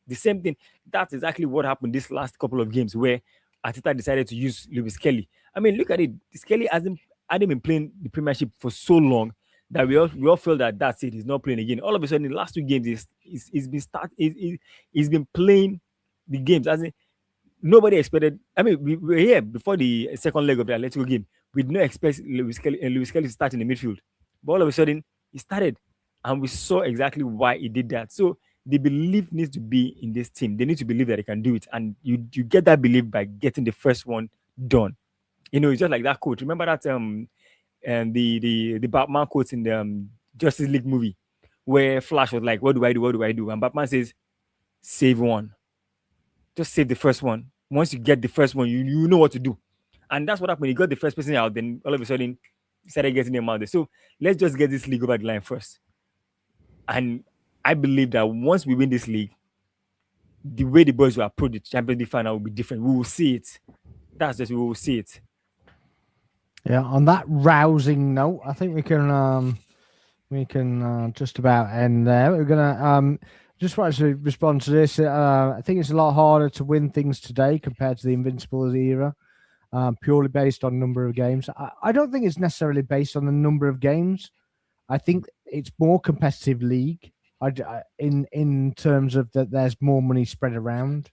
The same thing. That's exactly what happened this last couple of games where Arteta decided to use Lewis Kelly. I mean, look at it. Kelly hadn't been playing the Premiership for so long that we all feel that that's it. He's not playing again. All of a sudden, in the last 2 games, he's been playing the games. As in, nobody expected. I mean, we were here before the second leg of the Atletico game. We did not expect Lewis Kelly to start in the midfield, but all of a sudden, he started, and we saw exactly why he did that. So the belief needs to be in this team. They need to believe that they can do it, and you get that belief by getting the first one done. It's just like that quote. Remember that and the Batman quote in the Justice League movie where Flash was like, what do I do? What do I do? And Batman says, save one. Just save the first one. Once you get the first one, you know what to do. And that's what happened. He got the first person out, then all of a sudden, he started getting them out there. So let's just get this league over the line first. And I believe that once we win this league, the way the boys will approach the Champions League final will be different. We will see it. That's just we will see it. Yeah, on that rousing note, I think we can just about end there. We're gonna just wanted to respond to this. I think it's a lot harder to win things today compared to the Invincibles era, purely based on number of games. I don't think it's necessarily based on the number of games. I think it's more competitive league. In terms of that, there's more money spread around.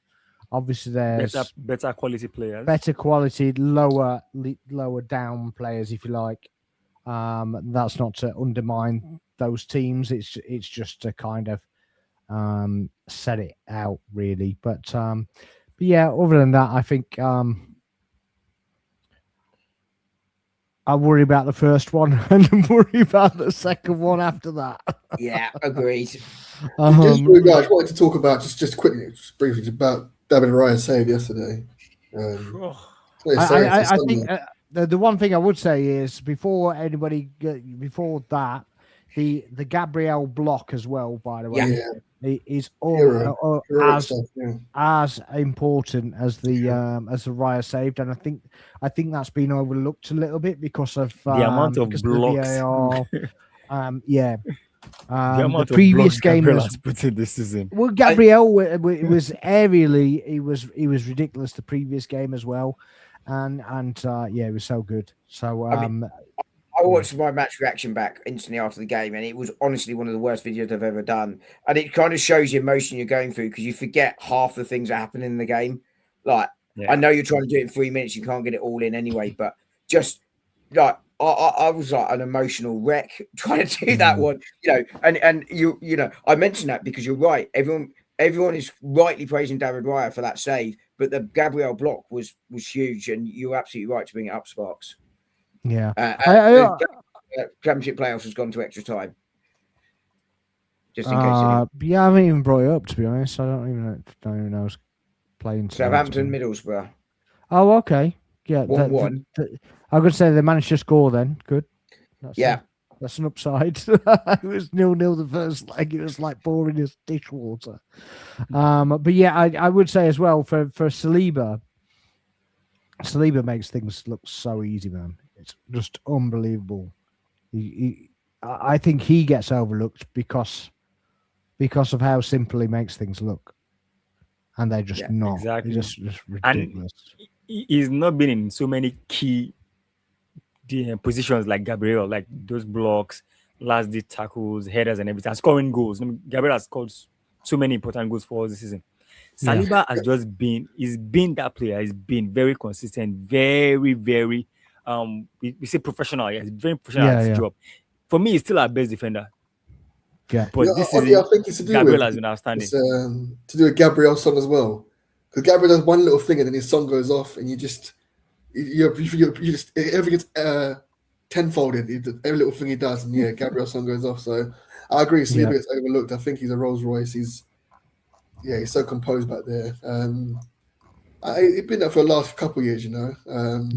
Obviously, there's better quality players, better quality, lower down players, if you like. That's not to undermine those teams. It's just to kind of set it out, really. But yeah, other than that, I think I worry about the first one and worry about the second one after that. Yeah, agreed. Just guys, wanted to talk about just quickly, just briefly about David Raya saved yesterday. I think the one thing I would say is before that, the Gabriel block as well. By the way, is all as important as the Raya saved, and I think that's been overlooked a little bit because of the amount of blocks. The previous game was put in this season. Well, Gabriel was aerially, he was ridiculous the previous game as well, and it was so good. So I watched my match reaction back instantly after the game, and it was honestly one of the worst videos I've ever done. And it kind of shows the emotion you're going through because you forget half the things that happen in the game. Like, I know you're trying to do it in 3 minutes, you can't get it all in anyway, but just like I was like an emotional wreck trying to do that one, and you know, I mentioned that because you're right. Everyone is rightly praising David Raya for that save, but the Gabriel block was huge, and you're absolutely right to bring it up, Sparks. Yeah, Championship playoffs has gone to extra time. Just in case. I haven't even brought it up, to be honest. I don't even know who's playing. Southampton, Middlesbrough. Oh, okay. Yeah, 1-1. I'm going to say they managed to score then. Good. That's an upside. It was 0-0 the first leg. It was like pouring his dishwater. But yeah, I would say as well for Saliba makes things look so easy, man. It's just unbelievable. I think he gets overlooked because of how simple he makes things look, and they're just not. Exactly. It's just ridiculous. And he's not been in so many key positions like Gabriel, like those blocks, last ditch tackles, headers, and everything, and scoring goals. Gabriel has scored so many important goals for us this season. Saliba has just been, he's been that player. He's been very consistent, very, very, we say professional. Yeah, he's very professional at his job. For me, he's still our best defender. Yeah, but this is I think it's to do Gabriel with, has been outstanding. It's, to do with Gabriel's song as well, because Gabriel does one little thing and then his song goes off, and you just everything gets tenfolded. Every little thing he does, and Gabriel's song goes off. So I agree. Saliba gets overlooked. I think he's a Rolls Royce. He's so composed back there. He's been there for the last couple of years, he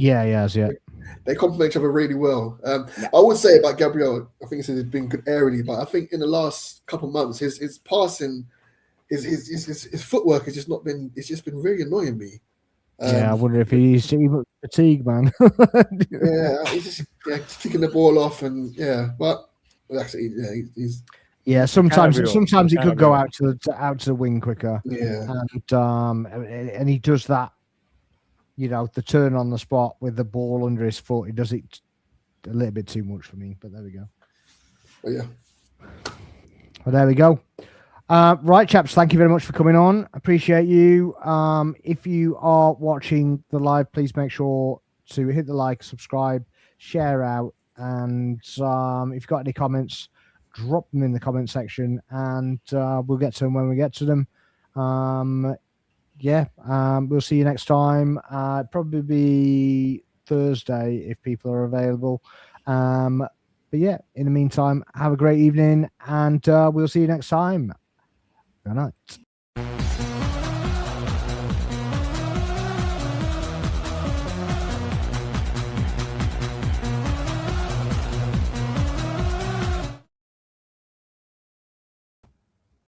has. They complement each other really well. I would say about Gabriel, I think he's been good aerially, but I think in the last couple of months, his passing, his footwork has just not been. It's just been really annoying me. I wonder if he's fatigued, man. He's just kicking the ball off, and but actually, he's. Yeah, sometimes he could go out to the wing quicker. Yeah, and he does that. The turn on the spot with the ball under his foot. He does it a little bit too much for me, but there we go. Well, there we go. Right, chaps, thank you very much for coming on. Appreciate you. If you are watching the live, please make sure to hit the like, subscribe, share out, and if you've got any comments, drop them in the comment section, and we'll get to them when we get to them. We'll see you next time. Probably be Thursday if people are available. But in the meantime, have a great evening, and we'll see you next time. Good night.